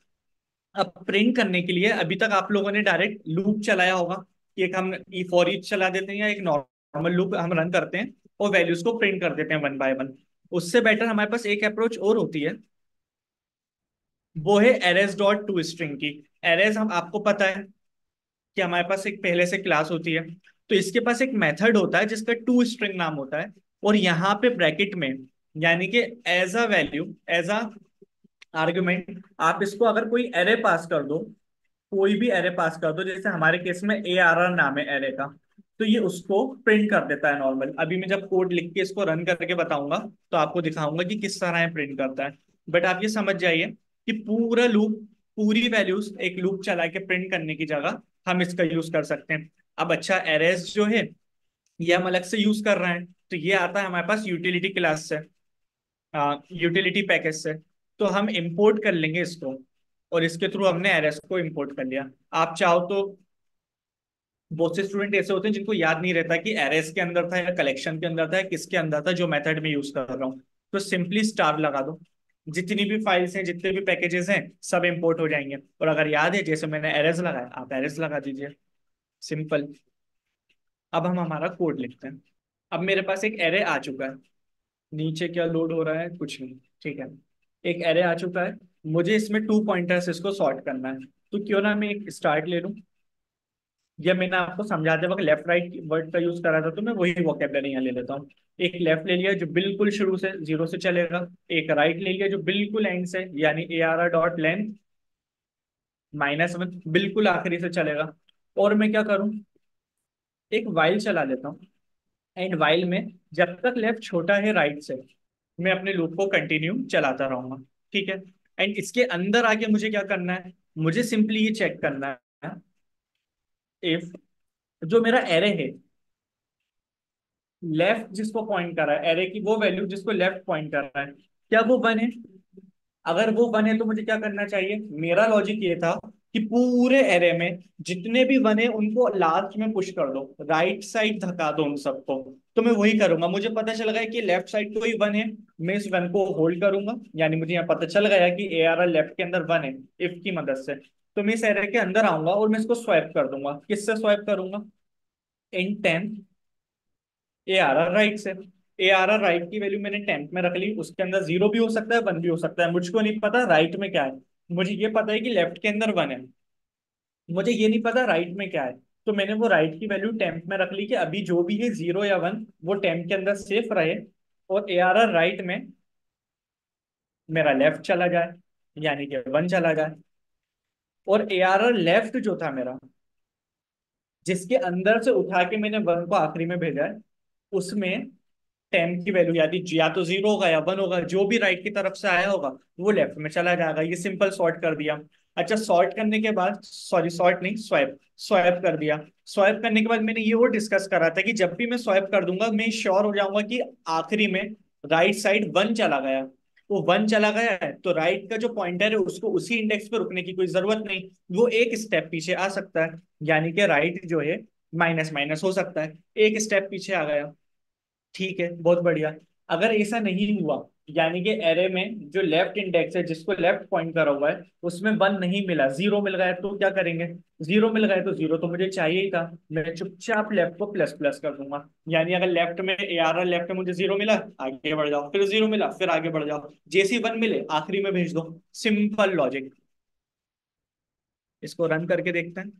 अब प्रिंट करने के लिए अभी तक आप लोगों ने डायरेक्ट लूप चलाया होगा कि एक हम ई फॉर ईच चला देते हैं या एक नॉर्मल लूप हम रन करते हैं और वैल्यूज को प्रिंट कर देते हैं वन बाय वन। उससे बेटर हमारे पास एक अप्रोच और होती है, वो है एरेज डॉट टू स्ट्रिंग की। एरेज हम आपको पता है कि हमारे पास एक पहले से क्लास होती है, तो इसके पास एक मेथड होता है जिसका टू स्ट्रिंग नाम होता है। और यहाँ पे ब्रैकेट में, यानी कि as a value, as a argument, आप इसको अगर कोई एरे पास कर दो, कोई भी एरे पास कर दो, जैसे हमारे केस में ARR नाम है एरे का, तो ये उसको प्रिंट कर देता है नॉर्मल। अभी मैं जब कोड लिख के इसको रन करके बताऊंगा तो आपको दिखाऊंगा कि किस तरह ये प्रिंट करता है। बट आप ये समझ जाइए कि पूरा लूप, पूरी वैल्यूज एक लूप चला के प्रिंट करने की जगह हम इसका यूज कर सकते हैं। अब अच्छा, एरेज जो है ये हम अलग से यूज कर रहे हैं, तो ये आता है हमारे पास यूटिलिटी क्लास से, यूटिलिटी पैकेज से। तो हम इंपोर्ट कर लेंगे इसको, और इसके थ्रू हमने एरेस को इंपोर्ट कर लिया। आप चाहो तो, बहुत से स्टूडेंट ऐसे होते हैं जिनको याद नहीं रहता कि एरेस के अंदर था या कलेक्शन के अंदर था या किसके अंदर था जो मेथड में यूज कर रहा हूँ, तो सिंपली स्टार लगा दो। जितनी भी फाइल्स हैं, जितने भी पैकेजेस हैं, सब इंपोर्ट हो जाएंगे। और अगर याद है, जैसे मैंने एरेस लगाया, आप एरेस लगा दीजिए, सिंपल। अब हम हमारा कोड लिखते हैं। अब मेरे पास एक एरे आ चुका है। नीचे क्या लोड हो रहा है, कुछ नहीं, ठीक है। एक एरे आ चुका है, मुझे इसमें टू पॉइंटर्स इसको सॉर्ट करना है। तो क्यों ना मैं एक स्टार्ट ले लूं, या मैंने आपको समझाते वक्त लेफ्ट राइट वर्ड का यूज करा था, तो मैं वही वोकेबलरी यहाँ ले लेता हूँ। एक लेफ्ट ले लिया जो बिल्कुल शुरू से जीरो से चलेगा, एक राइट ले लिया जो बिल्कुल एंड से, यानी ARR डॉट लेंथ -1 बिल्कुल आखिरी से चलेगा। और मैं क्या करूँ, एक वाइल चला लेता हूँ। एंड वाइल में जब तक लेफ्ट छोटा है राइट से, मैं अपने लूप को कंटिन्यू चलाता रहूंगा, ठीक है। एंड इसके अंदर आके मुझे क्या करना है, मुझे सिंपली ये चेक करना है इफ जो मेरा एरे है, लेफ्ट जिसको पॉइंट कर रहा है, एरे की वो वैल्यू जिसको लेफ्ट पॉइंट कर रहा है, क्या वो वन है। अगर वो वन है तो मुझे क्या करना चाहिए, मेरा लॉजिक ये था कि पूरे एरे में जितने भी वन है उनको लास्ट में पुश कर दो, राइट साइड धका दो उन सबको। तो मैं वही करूंगा। मुझे पता चल गया कि लेफ्ट साइड कोई वन है, मैं इस वन को होल्ड करूंगा, यानी मुझे यहाँ पता चल गया कि ARR लेफ्ट के अंदर वन है, इफ की मदद से। तो मैं इस एरे के अंदर आऊंगा और मैं इसको स्वैप कर दूंगा। किससे स्वैप करूंगा, इन 10 ARR राइट से। ARR राइट की वैल्यू मैंने टेंथ में रख ली, उसके अंदर जीरो भी हो सकता है, वन भी हो सकता है, मुझको नहीं पता राइट में क्या है। मुझे ये पता है कि लेफ्ट के अंदर वन है, मुझे ये नहीं पता राइट में क्या है। तो मैंने वो राइट की वैल्यू टेंथ में रख ली कि अभी जो भी है जीरो या वन, वो टेंथ के अंदर सेफ रहे, और ARR राइट में मेरा लेफ्ट चला जाए, यानी कि वन चला जाए। और ARR लेफ्ट जो था मेरा, जिसके अंदर से उठा के मैंने वन को आखिरी में भेजा है, उसमें 10 की वैल्यू या तो जीरो होगा या वन होगा, जो भी राइट की तरफ से आया होगा वो लेफ्ट में चला जाएगा। ये सिंपल सॉर्ट कर दिया। अच्छा, सॉर्ट करने के बाद, सॉरी सॉर्ट नहीं, स्वैप, स्वैप कर दिया। स्वैप करने के बाद मैंने ये वो डिस्कस करा था कि जब भी मैं स्वैप कर दूंगा, मैं श्योर हो जाऊंगा कि आखिरी में राइट साइड वन चला गया। वो वन चला गया है तो राइट का जो पॉइंटर है उसको उसी इंडेक्स पे रुकने की कोई जरूरत नहीं, वो एक स्टेप पीछे आ सकता है, यानी कि राइट जो है माइनस माइनस हो सकता है, एक स्टेप पीछे आ गया। ठीक है, बहुत बढ़िया। अगर ऐसा नहीं हुआ, यानी कि एरे में जो लेफ्ट इंडेक्स है जिसको लेफ्ट पॉइंट करा हुआ है उसमें वन नहीं मिला, जीरो मिल गया, तो क्या करेंगे, जीरो मिल गया तो जीरो तो मुझे चाहिए ही था, मैं चुपचाप लेफ्ट को प्लस प्लस कर दूंगा। यानी अगर लेफ्ट में ARR लेफ्ट में मुझे जीरो मिला, आगे बढ़ जाओ, फिर जीरो मिला, फिर आगे बढ़ जाओ, जैसी वन मिले आखिरी में भेज दो। Simple logic. इसको रन करके देखते हैं।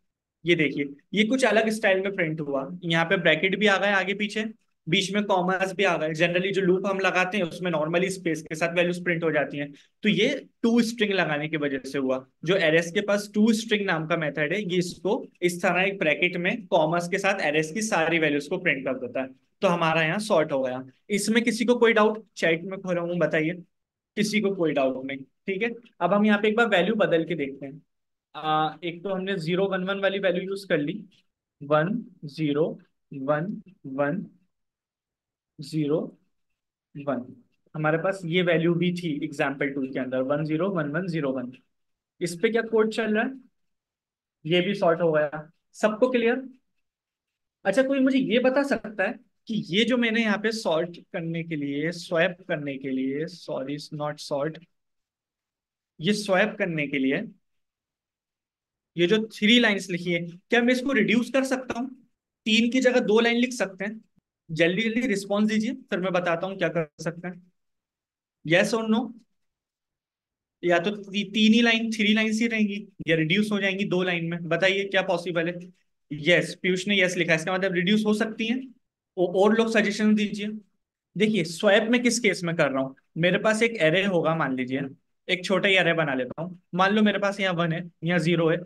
ये देखिए, ये कुछ अलग स्टाइल में प्रिंट हुआ। यहाँ पे ब्रैकेट भी आ गए आगे पीछे, बीच में कॉमर्स भी आ गए। जनरली जो लूप हम लगाते हैं उसमें नॉर्मली स्पेस के साथ वैल्यूज प्रिंट हो जाती हैं। तो ये टू स्ट्रिंग लगाने की वजह से हुआ। जो एरेस के पास टू स्ट्रिंग नाम का मेथड है, ये इसको इस तरह एक ब्रैकेट में कॉमर्स के साथ एरेस की सारी वैल्यूज को प्रिंट कर देता है। तो हमारा यहाँ सॉर्ट हो गया। इसमें किसी को कोई डाउट, चैट में खोला हूँ, बताइए। किसी को कोई डाउट नहीं, ठीक है। अब हम यहाँ पे एक बार वैल्यू बदल के देखते हैं। एक तो हमने 0 1 1 वाली वैल्यू यूज कर ली, 1 0 1 1। Zero one. हमारे पास ये वैल्यू भी थी एग्जाम्पल टू के अंदर, 101101। इस पे क्या कोड चल रहा है? ये भी सॉर्ट हो गया। सबको क्लियर? अच्छा, कोई मुझे ये बता सकता है कि ये जो मैंने यहाँ पे सॉर्ट करने के लिए, स्वैप करने के लिए, सॉरी नॉट सॉर्ट, ये स्वैप करने के लिए ये जो थ्री लाइंस लिखी है, क्या मैं इसको रिड्यूस कर सकता हूँ? तीन की जगह दो लाइन लिख सकते हैं? जल्दी जल्दी रिस्पॉन्स दीजिए, फिर मैं बताता हूँ क्या कर सकते हैं। यस और नो? या तो तीन ही लाइन, थ्री लाइंस ही रहेंगी, या रिड्यूस हो जाएंगी दो लाइन में? बताइए क्या पॉसिबल है। यस, पीयूष ने यस लिखा है, इसका मतलब रिड्यूस हो सकती है। और लोग सजेशन दीजिए। देखिए, स्वैप में किस केस में कर रहा हूँ? मेरे पास एक एरे होगा, मान लीजिए, एक छोटा ही एरे बना लेता हूँ। मान लो मेरे पास यहाँ वन है, यहाँ जीरो है,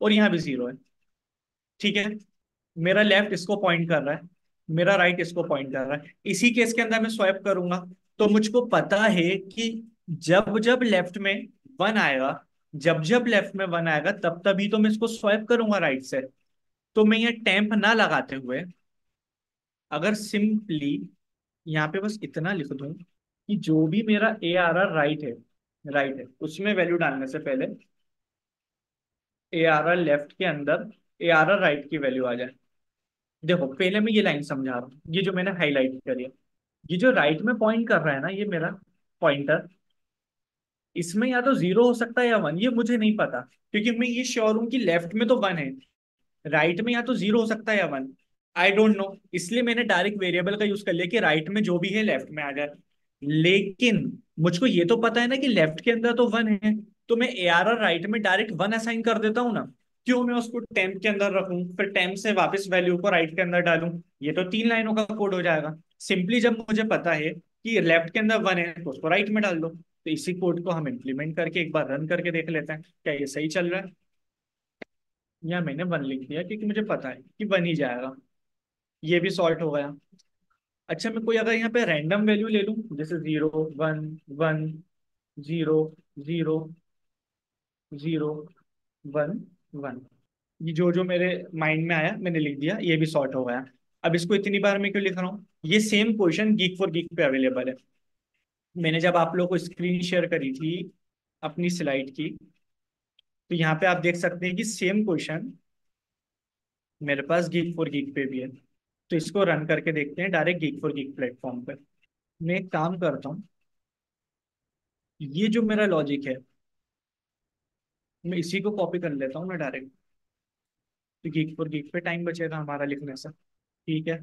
और यहाँ भी जीरो है। ठीक है, मेरा लेफ्ट इसको पॉइंट कर रहा है, मेरा राइट इसको पॉइंट कर रहा है। इसी केस के अंदर मैं स्वैप करूंगा। तो मुझको पता है कि जब जब लेफ्ट में वन आएगा, जब जब लेफ्ट में वन आएगा, तब तभी तो मैं इसको स्वैप करूंगा राइट से। तो मैं ये टेम्प ना लगाते हुए, अगर सिंपली यहाँ पे बस इतना लिख दूं कि जो भी मेरा ए आर आर राइट है, उसमें वैल्यू डालने से पहले ए आर आर लेफ्ट के अंदर ए आर आर राइट की वैल्यू आ जाए। देखो, पहले मैं ये लाइन समझा रहा हूँ, ये जो मैंने हाईलाइट करी है, ये जो राइट में पॉइंट कर रहा है ना, ये मेरा पॉइंटर, इसमें या तो जीरो हो सकता है या वन, ये मुझे नहीं पता। क्योंकि मैं ये श्योर हूं कि लेफ्ट में तो वन है, राइट में या तो जीरो हो सकता है या वन। आई डोंट नो, इसलिए मैंने डायरेक्ट वेरिएबल का यूज कर लिया कि राइट में जो भी है लेफ्ट में आ जाए। लेकिन मुझको ये तो पता है ना कि लेफ्ट के अंदर तो वन है, तो मैं ए आर आर राइट में डायरेक्ट वन असाइन कर देता हूँ ना। क्यों मैं उसको टेम्प के अंदर रखूं, फिर टेम्प से वापस वैल्यू को राइट के अंदर डालूं? ये तो तीन लाइनों का कोड हो जाएगा। सिंपली जब मुझे पता है कि लेफ्ट के अंदर वन है, तो उसको राइट में डाल दो। तो इसी कोड को हम इम्प्लीमेंट करके एक बार रन करके देख लेते हैं, क्या ये सही चल रहा है? या मैंने वन लिख दिया क्योंकि मुझे पता है कि वन ही जाएगा। ये भी सॉर्ट हो गया। अच्छा, मैं कोई अगर यहाँ पे रैंडम वैल्यू ले लूँ, जैसे zero one one, zero zero, zero one one, ये जो जो मेरे माइंड में आया मैंने लिख दिया, ये भी सॉर्ट हो गया। अब इसको इतनी बार मैं क्यों लिख रहा हूँ? ये same question geek for geek पे अवेलेबल है। मैंने जब आप लोगों को स्क्रीन शेयर करी थी अपनी स्लाइड की, तो यहाँ पे आप देख सकते हैं कि सेम क्वेश्चन मेरे पास गीक फॉर गीक पे भी है। तो इसको रन करके देखते हैं direct geek for geek platform पे। मैं एक काम करता हूँ, ये जो मेरा लॉजिक है, मैं इसी को कॉपी कर लेता हूँ ना डायरेक्ट। तो गीक फॉर गीक पे टाइम बचेगा हमारा लिखने से। ठीक है,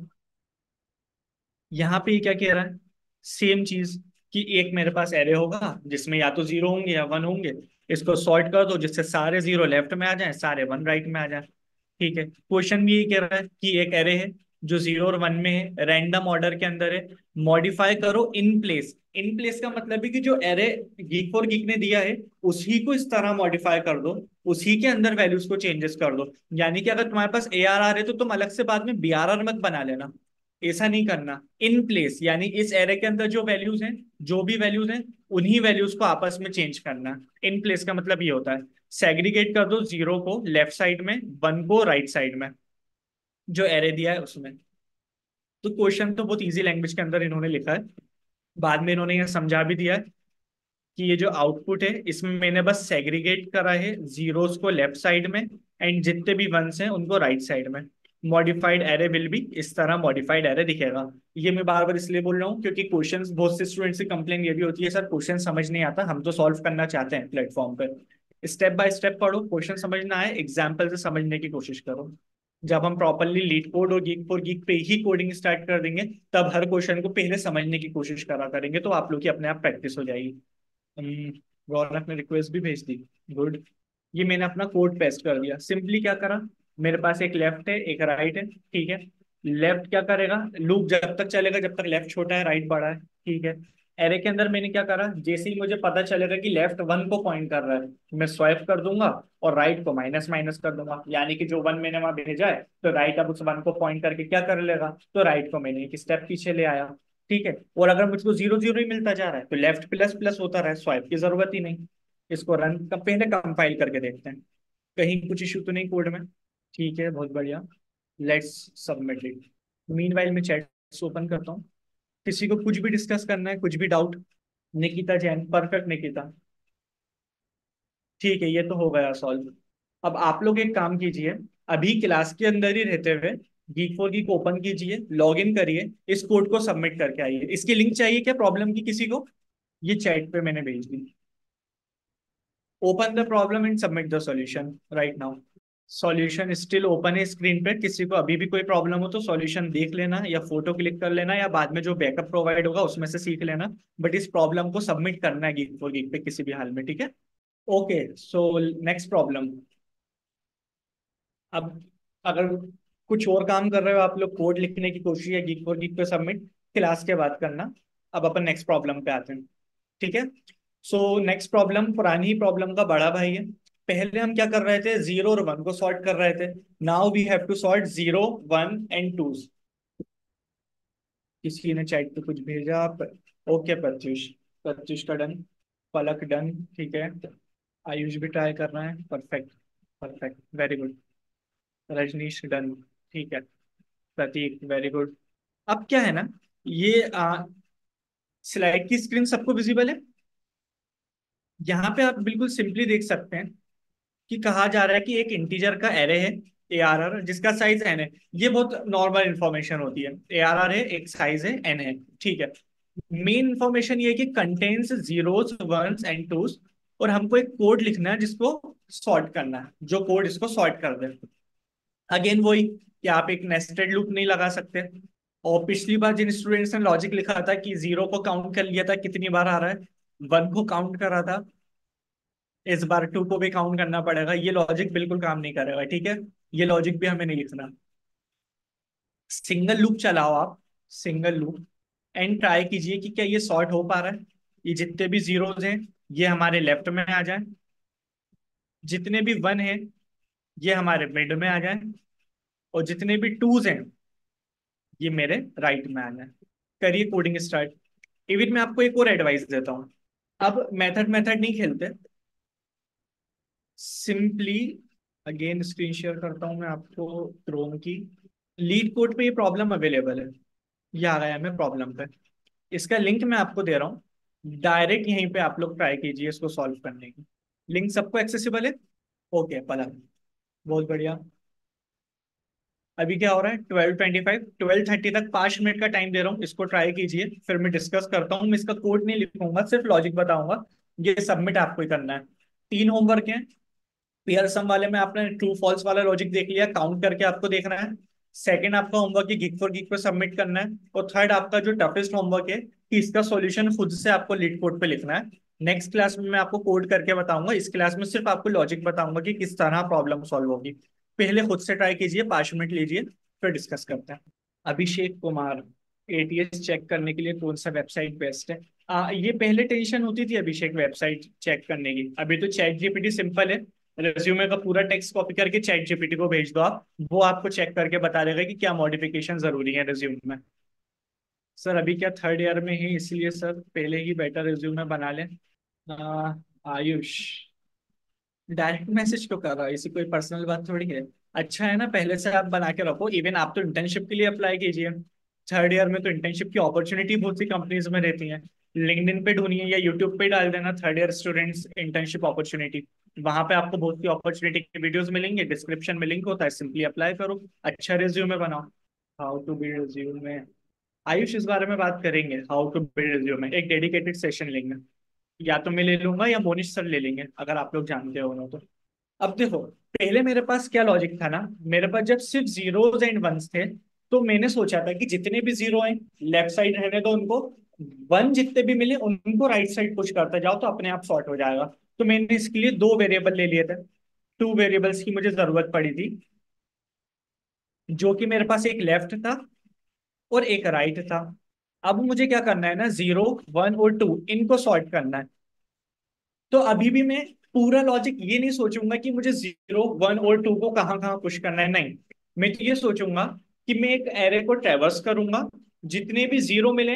यहाँ पे ये क्या कह रहा है? सेम चीज, कि एक मेरे पास एरे होगा जिसमें या तो जीरो होंगे या वन होंगे। इसको सॉर्ट कर दो जिससे सारे जीरो लेफ्ट में आ जाएं, सारे वन राइट में आ जाएं। ठीक है, क्वेश्चन भी यही कह रहा है कि एक एरे है जो जीरो और वन में है, रैंडम ऑर्डर के अंदर है, मॉडिफाई करो इन प्लेस। इन प्लेस का मतलब है कि जो एरे गीक फॉर गीक ने दिया है, उसी को इस तरह मॉडिफाई कर दो, उसी के अंदर वैल्यूज को चेंजेस कर दो। यानी कि अगर तुम्हारे पास ए आर आर है तो तुम अलग से बाद में बी आर आर मत बना लेना, ऐसा नहीं करना। इन प्लेस यानी इस एरे के अंदर जो वैल्यूज हैं, जो भी वैल्यूज हैं, उन्हीं वैल्यूज को आपस में चेंज करना। इन प्लेस का मतलब ये होता है, सेग्रीगेट कर दो जीरो को लेफ्ट साइड में, वन को राइट साइड में, जो एरे दिया है उसमें। तो क्वेश्चन तो बहुत इजी लैंग्वेज के अंदर इन्होंने लिखा है। बाद में इन्होंने यह समझा भी दिया है कि ये जो आउटपुट है, इसमें मैंने बस सेग्रीगेट करा है जीरोस को लेफ्ट साइड में, एंड जितने भी वंस हैं उनको राइट साइड में। मॉडिफाइड एरे विल बी, इस तरह मॉडिफाइड एरे दिखेगा। ये मैं बार बार इसलिए बोल रहा हूँ क्योंकि क्वेश्चंस, बहुत से स्टूडेंट्स की कंप्लेन ये भी होती है, सर क्वेश्चन समझ नहीं आता, हम तो सॉल्व करना चाहते हैं प्लेटफॉर्म पर। स्टेप बाय स्टेप पढ़ो, क्वेश्चन समझना है एग्जाम्पल से समझने की कोशिश करो। जब हम प्रॉपरली लीड कोड और गीक फॉर गीक पे ही कोडिंग स्टार्ट कर देंगे, तब हर क्वेश्चन को पहले समझने की कोशिश करा करेंगे, तो आप लोग की अपने आप प्रैक्टिस हो जाएगी। रौनक ने रिक्वेस्ट भी भेज दी। गुड। ये मैंने अपना कोड पेस्ट कर दिया। सिंपली क्या करा, मेरे पास एक लेफ्ट है एक राइट है। ठीक है, लेफ्ट क्या करेगा, लूप जब तक चलेगा जब तक लेफ्ट छोटा है राइट बड़ा है। ठीक है, एरे के अंदर मैंने क्या करा, जैसे ही मुझे पता चलेगा कि लेफ्ट वन को पॉइंट कर रहा है, मैं स्वाइप कर दूंगा और राइट को माइनस माइनस कर दूंगा। यानी कि जो वन मैंने वहां भेजा है, तो राइट अब उस वन को पॉइंट करके क्या कर लेगा, तो राइट को मैंने एक स्टेप पीछे ले आया। ठीक है, और अगर मुझको जीरो जीरो ही मिलता जा रहा है तो लेफ्ट प्लस प्लस होता रहा है, स्वाइप की जरूरत ही नहीं। इसको रन पहले कंपाइल करके देखते हैं, कहीं कुछ इशू तो नहीं कोड में। ठीक है, बहुत बढ़िया। Let's submit it. मीनवाइल मैं चैट्स ओपन करता हूँ। किसी को कुछ भी डिस्कस करना है, कुछ भी डाउट? निकिता जैन, परफेक्ट निकिता। ठीक है, ये तो हो गया सॉल्व। अब आप लोग एक काम कीजिए, अभी क्लास के अंदर ही रहते हुए गीक फॉर गीक ओपन कीजिए, लॉग इन करिए, इस कोड को सबमिट करके आइए। इसकी लिंक चाहिए क्या प्रॉब्लम की किसी को? ये चैट पे मैंने भेज दी। Open the problem and submit the solution right now. Solution still open है स्क्रीन पे। किसी को अभी भी कोई प्रॉब्लम हो तो सॉल्यूशन देख लेना, या फोटो क्लिक कर लेना, या बाद में जो बैकअप प्रोवाइड होगा उसमें से सीख लेना। बट इस प्रॉब्लम को सबमिट करना है गीक फॉर गीक पे किसी भी हाल में, ठीक है? Okay, so next problem. अब अगर कुछ और काम कर रहे हो आप लोग, कोड लिखने की कोशिश है गीक फॉर गीक पे सबमिट, क्लास के बाद करना। अब अपन नेक्स्ट प्रॉब्लम पे आते हैं, ठीक है? सो नेक्स्ट प्रॉब्लम पुरानी ही प्रॉब्लम का बड़ा भाई है। पहले हम क्या कर रहे थे, जीरो और वन को सॉर्ट कर रहे थे। Now we have to sort zero, one and two. किसी ने चैट पे कुछ भेजा ओके प्रत्युष, प्रत्युष का डन। पलक डन, ठीक है। आयुष भी ट्राई कर रहा है, perfect. Perfect, very good. Rajneesh done, ठीक है। Prateek, very good. अब क्या है ना, ये स्लाइड की स्क्रीन सबको विजिबल है? यहाँ पे आप बिल्कुल सिंपली देख सकते हैं कि कहा जा रहा है कि एक इंटीजर का एरे है ARR, जिसका साइज n है। ये बहुत नॉर्मल इंफॉर्मेशन होती है। ARR है, एक साइज है n है, ठीक है। मेन इंफॉर्मेशन ये है कि कंटेन्स जीरोस, वंस एंड टूस। और हमको एक कोड लिखना है जिसको सॉर्ट करना है, जो कोड इसको सॉर्ट कर दे। अगेन वही कि आप एक नेस्टेड लूप नहीं लगा सकते। और पिछली बार जिन स्टूडेंट्स ने लॉजिक लिखा था कि जीरो को काउंट कर लिया था, कितनी बार आ रहा है, वन को काउंट करा था, इस बार टू को भी काउंट करना पड़ेगा। ये लॉजिक बिल्कुल काम नहीं करेगा, ठीक है? ये लॉजिक भी हमें नहीं लिखना। सिंगल लूप चलाओ आप, सिंगल लूप, एंड ट्राई कीजिए कि क्या ये सॉर्ट हो पा रहा है। ये जितने भी जीरोज हैं ये हमारे लेफ्ट में आ जाए, जितने भी वन हैं ये हमारे मिड में आ जाए, और जितने भी टूज हैं ये मेरे राइट में आ जाए। करिए कोडिंग स्टार्ट। इवन मैं आपको एक और एडवाइस देता हूँ। अब मेथड मेथड नहीं खेलते, सिंपली अगेन स्क्रीन शेयर करता हूँ मैं आपको क्रोम की। लीड कोड पे ये प्रॉब्लम अवेलेबल है, ये आ गया मैं प्रॉब्लम पे। इसका लिंक मैं आपको दे रहा हूँ, डायरेक्ट यहीं पे आप लोग ट्राई कीजिए इसको सॉल्व करने की। लिंक सबको एक्सेसिबल है? ओके पला, बहुत बढ़िया। अभी क्या हो रहा है, 12:25, 12:30 तक 5 मिनट का टाइम दे रहा हूँ, इसको ट्राई कीजिए, फिर मैं डिस्कस करता हूँ। मैं इसका कोड नहीं लिखूंगा, सिर्फ लॉजिक बताऊंगा। ये सबमिट आपको ही करना है। 3 होमवर्क है। पेयर सम वाले में आपने ट्रू फॉल्स वाला लॉजिक देख लिया, काउंट करके आपको देखना है। सेकंड आपका होमवर्क है गिग फॉर गिग पे सबमिट करना है। और थर्ड आपका जो टफेस्ट होमवर्क है कि इसका सॉल्यूशन खुद से आपको लीड कोड पे लिखना है। नेक्स्ट क्लास में मैं आपको कोड करके बताऊंगा, इस क्लास में सिर्फ आपको लॉजिक बताऊंगा कि किस तरह प्रॉब्लम सॉल्व होगी। पहले खुद से ट्राई कीजिए, 5 मिनट लीजिए, फिर डिस्कस करते हैं। अभिषेक कुमार, ATS चेक करने के लिए कौन सा वेबसाइट बेस्ट है? ये पहले टेंशन होती थी अभिषेक वेबसाइट चेक करने की, अभी तो चैट जीपीटी सिंपल है। रेज्यूमे का पूरा टेक्स्ट कॉपी करके चैट जीपीटी को भेज दो आप, वो आपको चेक करके बता देगा कि क्या मॉडिफिकेशन जरूरी है रेज्यूमे में। सर अभी क्या थर्ड ईयर में ही, इसलिए सर पहले ही बेटर रेज्यूमे बना लें। आ, आयुष डायरेक्ट मैसेज क्यों कर रहा है, इसी कोई पर्सनल बात थोड़ी है। अच्छा है ना, पहले से आप बना के रखो। इवन आप तो इंटर्नशिप के लिए अप्लाई कीजिए। थर्ड ईयर में तो इंटर्नशिप की अपॉर्चुनिटी बहुत सी कंपनीज में रहती है। लिंक्डइन पे ढूंढिए या यूट्यूब पे डाल देना third year students internship opportunity. वहां पे आपको बहुत सी अपॉर्चुनिटी की वीडियोस मिलेंगे, डिस्क्रिप्शन में लिंक होता है, सिंपली अप्लाई करो, अच्छा रिज्यूमे बनाओ। How to build resume, Ayush इस बारे में बात करेंगे। हाउ टू बिल्ड रिज्यूमे एक डेडिकेटेड सेशन लेंगे, या तो मैं ले लूंगा या मोनिश सर ले लेंगे, अगर आप लोग जानते हो ना तो। अब देखो, पहले मेरे पास क्या लॉजिक था ना, मेरे पास जब सिर्फ जीरोज एंड वंस थे, तो मैंने सोचा था कि जितने भी जीरो हैं लेफ्ट साइड रहने दो उनको, वन जितने भी मिले उनको राइट साइड पुश करते जाओ, तो अपने आप सॉर्ट हो जाएगा। तो मैंने इसके लिए दो वेरिएबल ले लिए थे। टू वेरिएबल्स की मुझे जरूरत पड़ी थी, जो कि मेरे पास एक लेफ्ट था और एक राइट था। अब मुझे क्या करना है ना, जीरो, वन और टू इनको सॉर्ट करना है। तो अभी भी मैं पूरा लॉजिक ये नहीं सोचूंगा कि मुझे जीरो, वन और टू को कहाँ कहाँ पुश करना है, नहीं। मैं तो ये सोचूंगा कि मैं एक एरे को ट्रेवर्स करूंगा, जितने भी जीरो मिले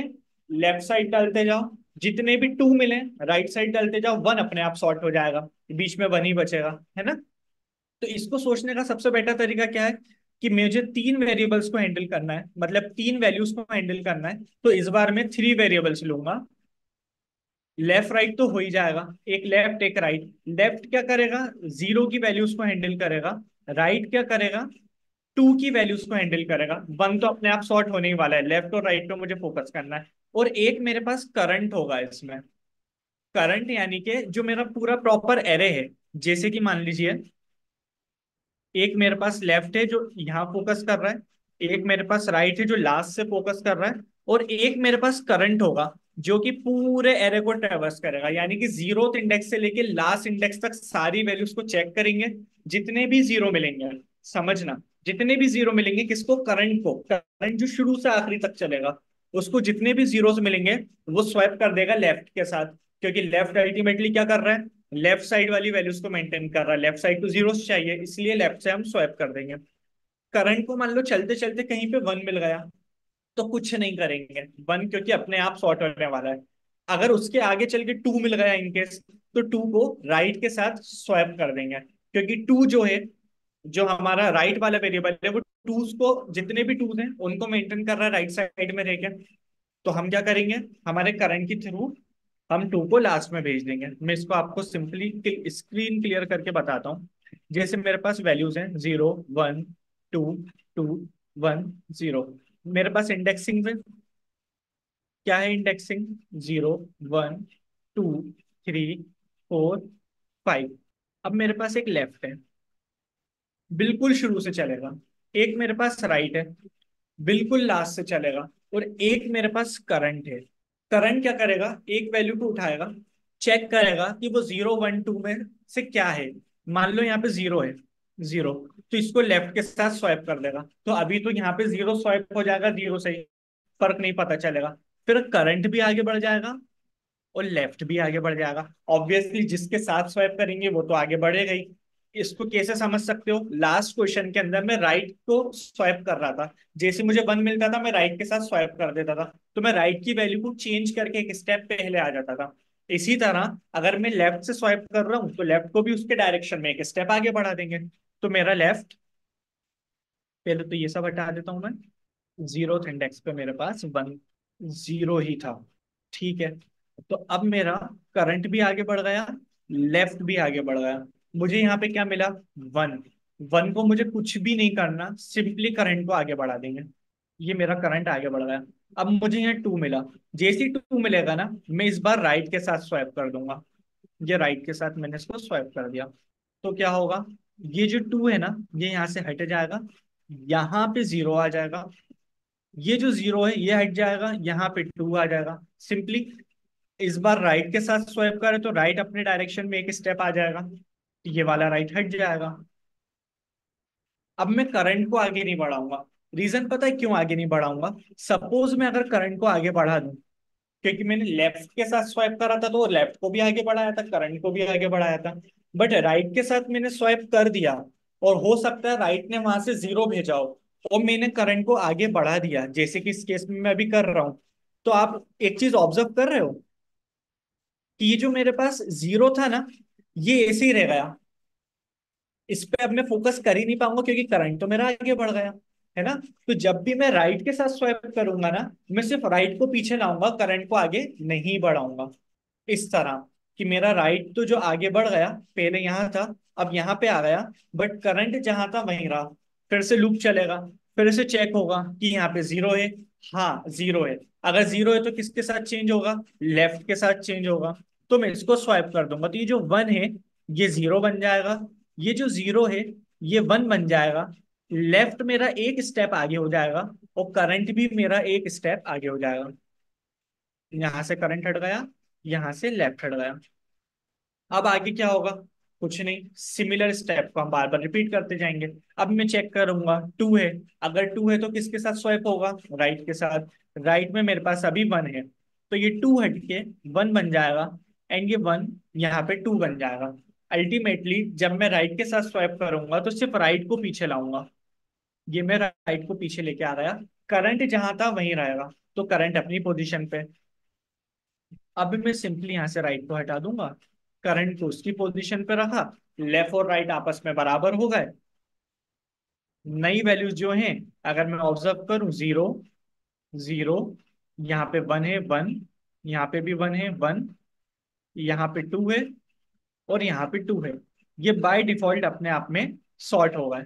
लेफ्ट साइड डालते जाओ, जितने भी टू मिले राइट साइड डालते जाओ, वन अपने आप सॉर्ट हो जाएगा, बीच में वन ही बचेगा, है ना? तो इसको सोचने का सबसे बेटर तरीका क्या है, कि मुझे तीन वेरिएबल्स को हैंडल करना है, मतलब तीन वैल्यूज को हैंडल करना है, तो इस बार मैं थ्री वेरिएबल्स लूंगा। लेफ्ट राइट तो हो ही जाएगा, एक लेफ्ट एक राइट। लेफ्ट क्या करेगा, जीरो की वैल्यूज को हैंडल करेगा। राइट क्या करेगा, टू की वैल्यूज को हैंडल करेगा। वन तो अपने आप सॉर्ट होने ही वाला है, लेफ्ट और राइट पे मुझे फोकस करना है। और एक मेरे पास करंट होगा इसमें। करंट यानी कि जो मेरा पूरा प्रॉपर एरे है, जैसे कि मान लीजिए एक मेरे पास लेफ्ट है जो यहाँ फोकस कर रहा है, एक मेरे पास राइट है जो लास्ट से फोकस कर रहा है, और एक मेरे पास करंट होगा जो कि पूरे एरे को ट्रेवर्स करेगा, यानी कि जीरोथ इंडेक्स से लेके लास्ट इंडेक्स तक सारी वैल्यूज को चेक करेंगे। जितने भी जीरो मिलेंगे, समझना, जितने भी जीरो मिलेंगे किसको, करंट को, करंट जो शुरू से आखिरी तक चलेगा, उसको जितने भी जीरोस मिलेंगे वो स्वाइप कर देगा लेफ्ट के साथ। क्योंकि लेफ्ट अल्टीमेटली क्या कर रहा है, लेफ्ट साइड वाली वैल्यूज को मेंटेन कर रहा है, लेफ्ट साइड तो जीरोस चाहिए, इसलिए लेफ्ट से हम स्वैप कर देंगे। करंट को मान लो चलते चलते कहीं पे वन मिल गया, तो कुछ नहीं करेंगे, वन क्योंकि अपने आप सॉर्ट होने वाला है। अगर उसके आगे चल के टू मिल गया इनकेस, तो टू को राइट के साथ स्वैप कर देंगे, क्योंकि टू जो है, जो हमारा राइट वाला वेरिएबल है, वो टूज को, जितने भी टूज हैं उनको मेंटेन कर रहा है राइट साइड में रह के। तो हम क्या करेंगे, हमारे करंट के थ्रू हम टू को लास्ट में भेज देंगे। मैं इसको आपको सिंपली स्क्रीन क्लियर करके बताता हूँ। जैसे मेरे पास वैल्यूज हैं zero, one, two, two, one, zero. मेरे पास इंडेक्सिंग में क्या है, indexing zero, one, two, three, four, five. अब मेरे पास एक लेफ्ट है, बिल्कुल शुरू से चलेगा। एक मेरे पास राइट है, बिल्कुल लास्ट से चलेगा। और एक मेरे पास करंट है। करंट क्या करेगा, एक वैल्यू को उठाएगा, चेक करेगा कि वो जीरो वन टू में से क्या है। मान लो यहाँ पे जीरो है, जीरो, तो इसको लेफ्ट के साथ स्वाइप कर देगा, तो अभी तो यहाँ पे जीरो स्वाइप हो जाएगा जीरो से ही, फर्क नहीं पता चलेगा। फिर करंट भी आगे बढ़ जाएगा और लेफ्ट भी आगे बढ़ जाएगा। ऑब्वियसली जिसके साथ स्वाइप करेंगे वो तो आगे बढ़ेगा ही। इसको कैसे समझ सकते हो, लास्ट क्वेश्चन के अंदर मैं राइट को स्वाइप कर रहा था, जैसे मुझे वन मिलता था मैं राइट के साथ स्वाइप कर देता था, तो मैं राइट की वैल्यू को चेंज करके एक स्टेप पहले आ जाता था। इसी तरह अगर मैं लेफ्ट से स्वाइप कर रहा हूँ तो लेफ्ट को भी उसके डायरेक्शन में एक स्टेप आगे बढ़ा देंगे। तो मेरा लेफ्ट, पहले तो ये सब हटा देता हूं मैं, जीरो इंडेक्स पे मेरे पास वन, जीरो ही था, ठीक है। तो अब मेरा करंट भी आगे बढ़ गया, लेफ्ट भी आगे बढ़ गया। मुझे यहाँ पे क्या मिला, वन। वन को मुझे कुछ भी नहीं करना, सिंपली करंट को आगे बढ़ा देंगे। ये मेरा करंट आगे बढ़ गया। अब मुझे यहाँ टू मिला, जैसे ही टू मिलेगा ना, मैं इस बार राइट के साथ स्वाइप कर दूंगा। ये राइट के साथ मैंने इसको स्वाइप कर दिया, तो क्या होगा, ये जो टू है ना, ये यहाँ से हट जाएगा, यहाँ पे जीरो आ जाएगा। ये जो जीरो है ये हट जाएगा, यहाँ पे टू आ जाएगा। सिंपली इस बार राइट के साथ स्वाइप करें तो राइट अपने डायरेक्शन में एक स्टेप आ जाएगा, ये वाला राइट हट जाएगा। अब मैं करंट को आगे नहीं बढ़ाऊंगा। रीजन पता है क्यों आगे नहीं बढ़ाऊंगा, सपोज मैं अगर करंट को आगे बढ़ा दूं, क्योंकि मैंने लेफ्ट के साथ स्वाइप करा था तो लेफ्ट को भी आगे बढ़ाया था, करंट को भी आगे बढ़ाया था। बट राइट के साथ मैंने स्वाइप कर दिया, और हो सकता है राइट ने वहां से जीरो भेजा हो, और मैंने करंट को आगे बढ़ा दिया, जैसे कि इस केस में मैं अभी कर रहा हूं। तो आप एक चीज ऑब्जर्व कर रहे हो कि ये जो मेरे पास जीरो था ना, ये ऐसे ही रह गया। इस पे अब मैं फोकस कर ही नहीं पाऊंगा क्योंकि करंट तो मेरा आगे बढ़ गया, है ना। तो जब भी मैं राइट के साथ स्वाइप करूंगा ना, मैं सिर्फ राइट को पीछे लाऊंगा, करंट को आगे नहीं बढ़ाऊंगा। इस तरह कि मेरा राइट तो जो आगे बढ़ गया, पहले यहाँ था, अब यहाँ पे आ गया, बट करंट जहां था वहीं रहा। फिर से लूप चलेगा, फिर से चेक होगा कि यहाँ पे जीरो है, हाँ जीरो है। अगर जीरो है तो किसके साथ चेंज होगा, लेफ्ट के साथ चेंज होगा। तो मैं इसको स्वाइप कर दूंगा, तो ये जो वन है ये जीरो बन जाएगा, ये जो जीरो है ये वन बन जाएगा। लेफ्ट मेरा एक स्टेप आगे हो जाएगा, और करंट भी मेरा एक स्टेप आगे हो जाएगा। यहां से करंट हट गया, यहां से लेफ्ट हट गया। अब आगे क्या होगा, कुछ नहीं, सिमिलर स्टेप को हम बार बार रिपीट करते जाएंगे। अब मैं चेक करूंगा, टू है, अगर टू है तो किसके साथ स्वाइप होगा, राइट के साथ। राइट में मेरे पास अभी वन है, तो ये टू हट के वन बन जाएगा, एंड ये वन यहाँ पे टू बन जाएगा। अल्टीमेटली जब मैं राइट के साथ स्वाइप करूंगा तो सिर्फ राइट को पीछे लाऊंगा, ये मैं राइट को पीछे लेके आ गया, करंट जहां था वहीं रहेगा, तो करंट अपनी पोजीशन पे। अब मैं सिंपली यहाँ से राइट को हटा दूंगा, करंट को उसकी पोजीशन पे रखा, लेफ्ट और राइट आपस में बराबर हो गए। नई वैल्यूज जो हैं, अगर मैं ऑब्जर्व करूं, जीरो, जीरो, यहाँ पे वन है, वन, यहाँ पे भी वन है, वन, यहाँ पे टू है, और यहाँ पे टू है। ये बाय डिफॉल्ट अपने आप में सॉर्ट होगा।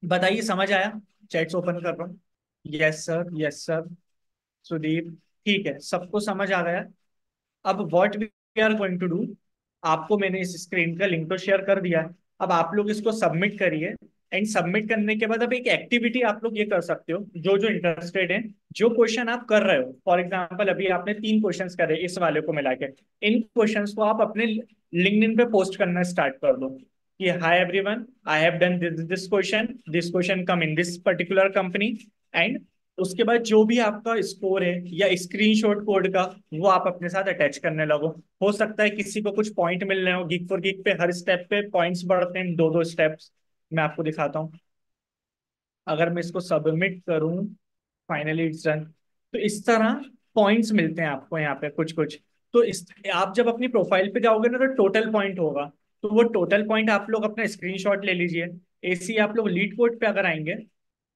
बताइए, समझ आया? चैट्स ओपन कर रहा हूँ। Yes sir, yes sir. Sudeep, ठीक है, सबको समझ आ गया। अब what we are going to do, आपको मैंने इस स्क्रीन का लिंक तो शेयर कर दिया है। अब आप लोग इसको सबमिट करिए। एंड सबमिट करने के बाद अब एक एक्टिविटी आप लोग ये कर सकते हो, जो जो इंटरेस्टेड है, जो क्वेश्चन आप कर रहे हो, फॉर एग्जांपल अभी आपने 3 क्वेश्चंस करे इस वाले को मिला के, इन क्वेश्चंस को आप अपने लिंक्डइन पे पोस्ट करना स्टार्ट कर दो कि hi everyone, I have done this question come in this particular company. And उसके बाद जो भी आपका स्कोर है या स्क्रीनशॉट कोड का, वो आप अपने साथ अटैच करने लगो। हो सकता है किसी को कुछ पॉइंट मिल रहे हो, गिग फॉर गिग पे हर स्टेप पे पॉइंट्स बढ़ते हैं, दो दो स्टेप्स। मैं आपको दिखाता हूँ। अगर मैं इसको सबमिट करूँ, फाइनली इट्स डन। तो इस तरह पॉइंट्स मिलते हैं आपको यहाँ पे कुछ कुछ। तो इस, आप जब अपनी प्रोफाइल पे जाओगे ना, तो टोटल पॉइंट होगा। तो वो टोटल पॉइंट आप लोग अपना स्क्रीनशॉट ले लीजिए। ऐसे ही आप लोग लीड कोड पे अगर आएंगे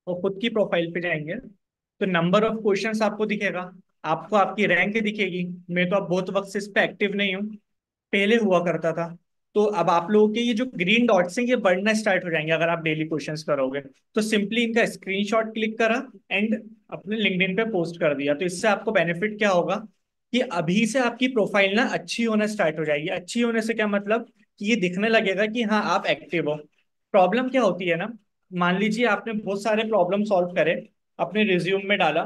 और खुद की प्रोफाइल पे जाएंगे, तो नंबर ऑफ क्वेश्चंस आपको दिखेगा, आपको आपकी रैंक दिखेगी। मैं तो अब बहुत वक्त से इस पे एक्टिव नहीं हूँ, पहले हुआ करता था। तो अब आप लोगों के ये जो ग्रीन डॉट्स हैं, ये बढ़ना स्टार्ट हो जाएंगे अगर आप डेली क्वेश्चंस करोगे। तो सिंपली इनका स्क्रीनशॉट क्लिक करा एंड अपने लिंक्डइन पे पोस्ट कर दिया। तो इससे आपको बेनिफिट क्या होगा कि अभी से आपकी प्रोफाइल ना अच्छी होना स्टार्ट हो जाएगी। अच्छी होने से क्या मतलब, कि ये दिखने लगेगा कि हाँ आप एक्टिव हो। प्रॉब्लम क्या होती है ना, मान लीजिए आपने बहुत सारे प्रॉब्लम सॉल्व करे, अपने रिज्यूम में डाला,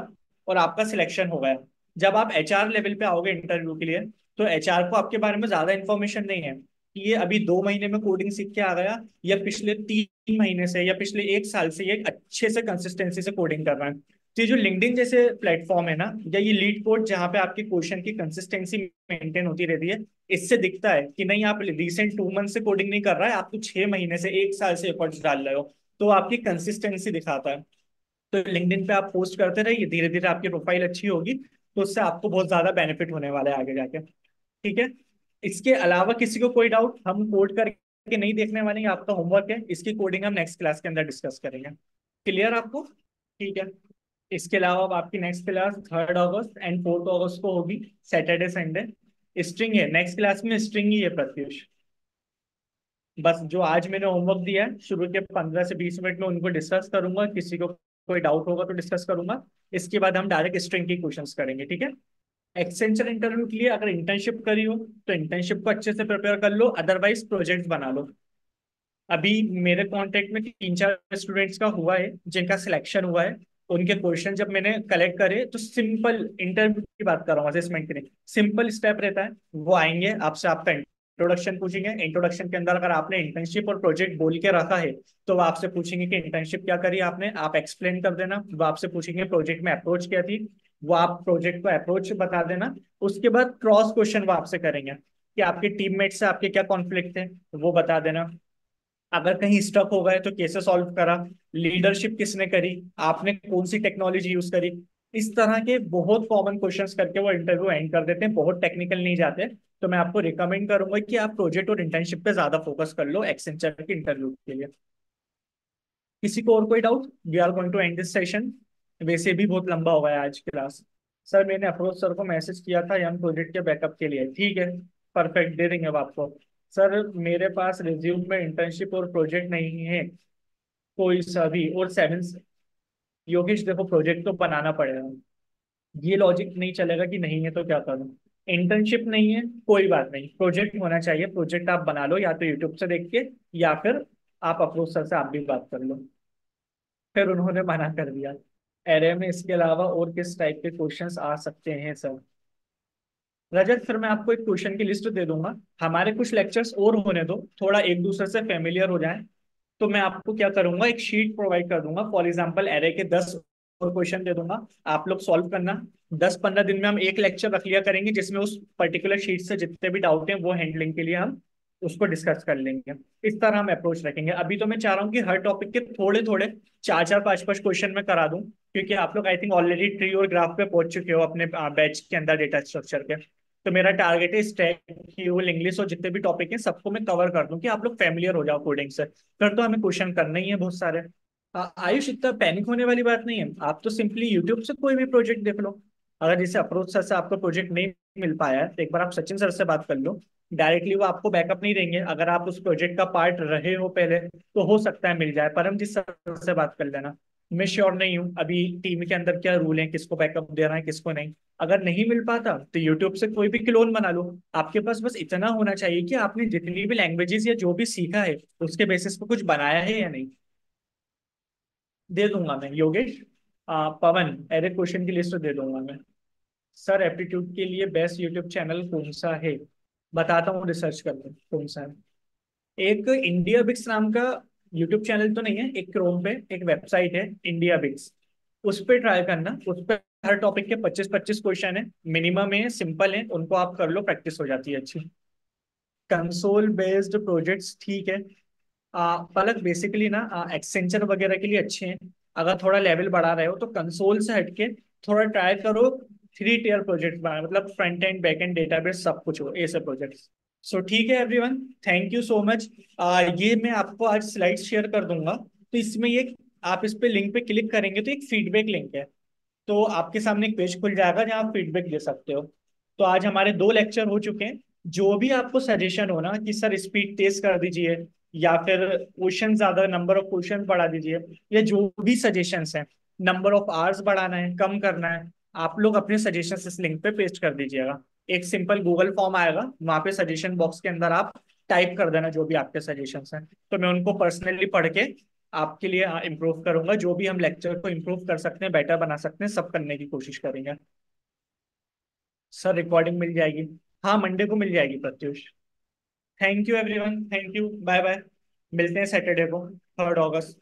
और आपका सिलेक्शन हो गया। जब आप एचआर लेवल पे आओगे इंटरव्यू के लिए, तो एचआर को आपके बारे में ज्यादा इन्फॉर्मेशन नहीं है कि ये अभी 2 महीने में कोडिंग सीख के आ गया, या पिछले 3 महीने से, या पिछले 1 साल से ये अच्छे से कंसिस्टेंसी से कोडिंग कर रहा है। तो ये जो लिंक्डइन जैसे प्लेटफॉर्म है ना, या ये लीड कोड जहाँ पे आपकी क्वेश्चन की कंसिस्टेंसी मेंटेन होती रहती है, इससे दिखता है कि नहीं आप रिसेंट 2 मंथ से कोडिंग नहीं कर रहा है, आप तो 6 महीने से 1 साल से एफर्ट्स डाल रहे हो। तो आपकी कंसिस्टेंसी दिखाता है। तो लिंक्डइन पे आप पोस्ट करते रहिए, धीरे धीरे आपकी प्रोफाइल अच्छी होगी, तो उससे आपको बहुत ज्यादा बेनिफिट होने वाला है आगे जाके। ठीक है। इसके अलावा किसी को कोई डाउट, हम कोड करके नहीं देखने वाले हैं, आपका होमवर्क है, इसकी कोडिंग हम नेक्स्ट क्लास के अंदर डिस्कस करेंगे। क्लियर आपको? ठीक है। इसके अलावा अब आपकी नेक्स्ट क्लास 3 अगस्त एंड 4 अगस्त को होगी, सैटरडे संडे। स्ट्रिंग है नेक्स्ट क्लास में, स्ट्रिंग ही है प्रत्युष। बस जो आज मैंने होमवर्क दिया है, शुरू के 15 से 20 मिनट में उनको डिस्कस करूंगा, किसी को कोई डाउट होगा तो डिस्कस करूंगा। इसके बाद हम डायरेक्ट स्ट्रिंग की क्वेश्चंस करेंगे, ठीक है। एक्सेंचर इंटरव्यू के लिए अगर इंटर्नशिप करी हो, तो इंटर्नशिप को अच्छे से प्रिपेयर कर लो, अदरवाइज प्रोजेक्ट बना लो। अभी मेरे कांटेक्ट में 3-4 स्टूडेंट्स का हुआ है जिनका सिलेक्शन हुआ है। उनके क्वेश्चन जब मैंने कलेक्ट करे, तो सिंपल इंटरव्यू की बात कर रहा हूँ, असेसमेंट के लिए सिंपल स्टेप रहता है। वो आएंगे आपसे, आपका इंट्रोडक्शन पूछेंगे। इंट्रोडक्शन के अंदर अगर आपने इंटर्नशिप और प्रोजेक्ट बोल के रखा है, तो वो आपसे पूछेंगे कि इंटर्नशिप क्या करी आपने, आप एक्सप्लेन कर देना। वो आपसे पूछेंगे प्रोजेक्ट में अप्रोच क्या थी, वो आप प्रोजेक्ट को अप्रोच बता देना। उसके बाद क्रॉस क्वेश्चन वो आपसे करेंगे कि आपके टीममेट से आपके क्या कॉन्फ्लिक्ट थे, वो बता देना। अगर कहीं स्टक हो गए तो कैसे सॉल्व करा, लीडरशिप किसने करी, आपने कौन सी टेक्नोलॉजी यूज करी। इस तरह के बहुत कॉमन क्वेश्चंस करके वो इंटरव्यू एंड कर देते हैं, बहुत टेक्निकल नहीं जाते। तो मैं आपको रिकमेंड करूंगा कि आप प्रोजेक्ट और इंटर्नशिप पे ज्यादा फोकस कर लो एक्सेंचर के इंटरव्यू के लिए। किसी को और कोई doubt? We are going to end this session. वैसे भी बहुत लंबा हो गया आज क्लास। सर मैंने अफरोज सर को मैसेज किया था यंग प्रोजेक्ट के बैकअप के लिए, ठीक है, परफेक्ट, दे देंगे अब आपको। सर मेरे पास रिज्यूम में इंटर्नशिप और प्रोजेक्ट नहीं है कोई सा भी, और 7। योगेश देखो, प्रोजेक्ट तो बनाना पड़ेगा। ये लॉजिक नहीं चलेगा कि नहीं है तो क्या करूं। इंटर्नशिप नहीं है कोई बात नहीं, प्रोजेक्ट होना चाहिए, प्रोजेक्ट आप बना लो, या तो यूट्यूब से देख के, या फिर आप अफरोज सर से आप भी बात कर लो। फिर उन्होंने मना कर दिया। एरे में इसके अलावा और किस टाइप के क्वेश्चंस आ सकते हैं सर? रजत, फिर मैं आपको एक क्वेश्चन की लिस्ट दे दूंगा। हमारे कुछ लेक्चर्स और होने दो, थोड़ा एक दूसरे से फेमिलियर हो जाए। तो मैं आपको क्या करूंगा, एक शीट प्रोवाइड कर दूंगा, फॉर एग्जांपल एरे के 10 और क्वेश्चन दे दूंगा, आप लोग सॉल्व करना। 10-15 दिन में हम एक लेक्चर रख लिया करेंगे, जिसमें उस पर्टिकुलर शीट से जितने भी डाउट हैं वो हैंडलिंग के लिए हम उसको डिस्कस कर लेंगे। इस तरह हम अप्रोच रखेंगे। अभी तो मैं चाह रहा हूँ कि हर टॉपिक के थोड़े थोड़े 4-4 5-5 क्वेश्चन में करा दूं, क्योंकि आप लोग आई थिंक ऑलरेडी ट्री और ग्राफ पे पहुंच चुके हो अपने बैच के अंदर डेटा स्ट्रक्चर के। तो मेरा टारगेट है स्टैक, फ्यूल, इंग्लिश और जितने भी टॉपिक हैं सबको मैं कवर कर दूं कि आप लोग फेमिलियर हो जाओ कोडिंग से। फिर तो हमें क्वेश्चन करना ही है बहुत सारे। आयुष, इतना पैनिक होने वाली बात नहीं है। आप तो सिंपली यूट्यूब से कोई भी प्रोजेक्ट देख लो। अगर जैसे अप्रोच सर से आपको प्रोजेक्ट नहीं मिल पाया है तो एक बार आप सचिन सर से बात कर लो। डायरेक्टली वो आपको बैकअप नहीं देंगे, अगर आप उस प्रोजेक्ट का पार्ट रहे हो पहले तो हो सकता है मिल जाए। परमजीत सर से बात कर लेना। मैं श्योर नहीं हूँ अभी टीम के अंदर क्या रूल है, किसको बैकअप देना है किसको नहीं। अगर नहीं मिल पाता तो यूट्यूब से कोई भी क्लोन बना लो। आपके पास बस इतना होना चाहिए कि आपने जितनी भी लैंग्वेजेस या जो भी सीखा है उसके बेसिस पे कुछ बनाया है या नहीं। दे दूंगा मैं योगेश। पवन, अरे क्वेश्चन की लिस्ट दे दूंगा मैं। सर एप्टीट्यूड के लिए बेस्ट यूट्यूब चैनल कौन सा है? बताता हूँ, रिसर्च कर लो कौन सा है। एक इंडिया बिक्स नाम का यूट्यूब चैनल तो नहीं है, एक क्रोम पे एक वेबसाइट है इंडिया बिक्स। उस पे ट्राई करना, उस पे हर टॉपिक के 25-25 क्वेश्चन है, मिनिमम है, सिंपल है, उनको आप कर लो, प्रैक्टिस हो जाती है अच्छी। कंसोल बेस्ड प्रोजेक्ट्स ठीक है। पलक बेसिकली ना एक्सेंचर वगैरह के लिए अच्छे हैं। अगर थोड़ा लेवल बढ़ा रहे हो तो कंसोल से हटके थोड़ा ट्राई करो 3 टियर प्रोजेक्ट बनाना, मतलब front end back and database सब कुछ हो ऐसे प्रोजेक्ट्स। सो ठीक है everyone, thank you so much. ये मैं आपको आज स्लाइड शेयर कर दूंगा, तो इसमें ये आप इस पे लिंक पे क्लिक करेंगे तो एक फीडबैक लिंक है। तो आपके सामने एक पेज खुल जाएगा जहाँ आप फीडबैक दे सकते हो। तो आज हमारे 2 लेक्चर हो चुके हैं। जो भी आपको सजेशन हो ना कि सर स्पीड तेज कर दीजिए या फिर क्वेश्चन ज्यादा, नंबर ऑफ क्वेश्चन बढ़ा दीजिए, या जो भी सजेशंस हैं, नंबर ऑफ आवर्स बढ़ाना है कम करना है, आप लोग अपने सजेशंस इस लिंक पे पेस्ट कर दीजिएगा। एक सिंपल गूगल फॉर्म आएगा, वहां पे सजेशन बॉक्स के अंदर आप टाइप कर देना जो भी आपके सजेशंस हैं, तो मैं उनको पर्सनली पढ़ के आपके लिए इम्प्रूव करूंगा। जो भी हम लेक्चर को इम्प्रूव कर सकते हैं, बेटर बना सकते हैं, सब करने की कोशिश करेंगे। सर रिकॉर्डिंग मिल जाएगी? हाँ, मंडे को मिल जाएगी Pratyush. Thank you everyone, thank you, bye bye. मिलते हैं सैटरडे को, 3 अगस्त।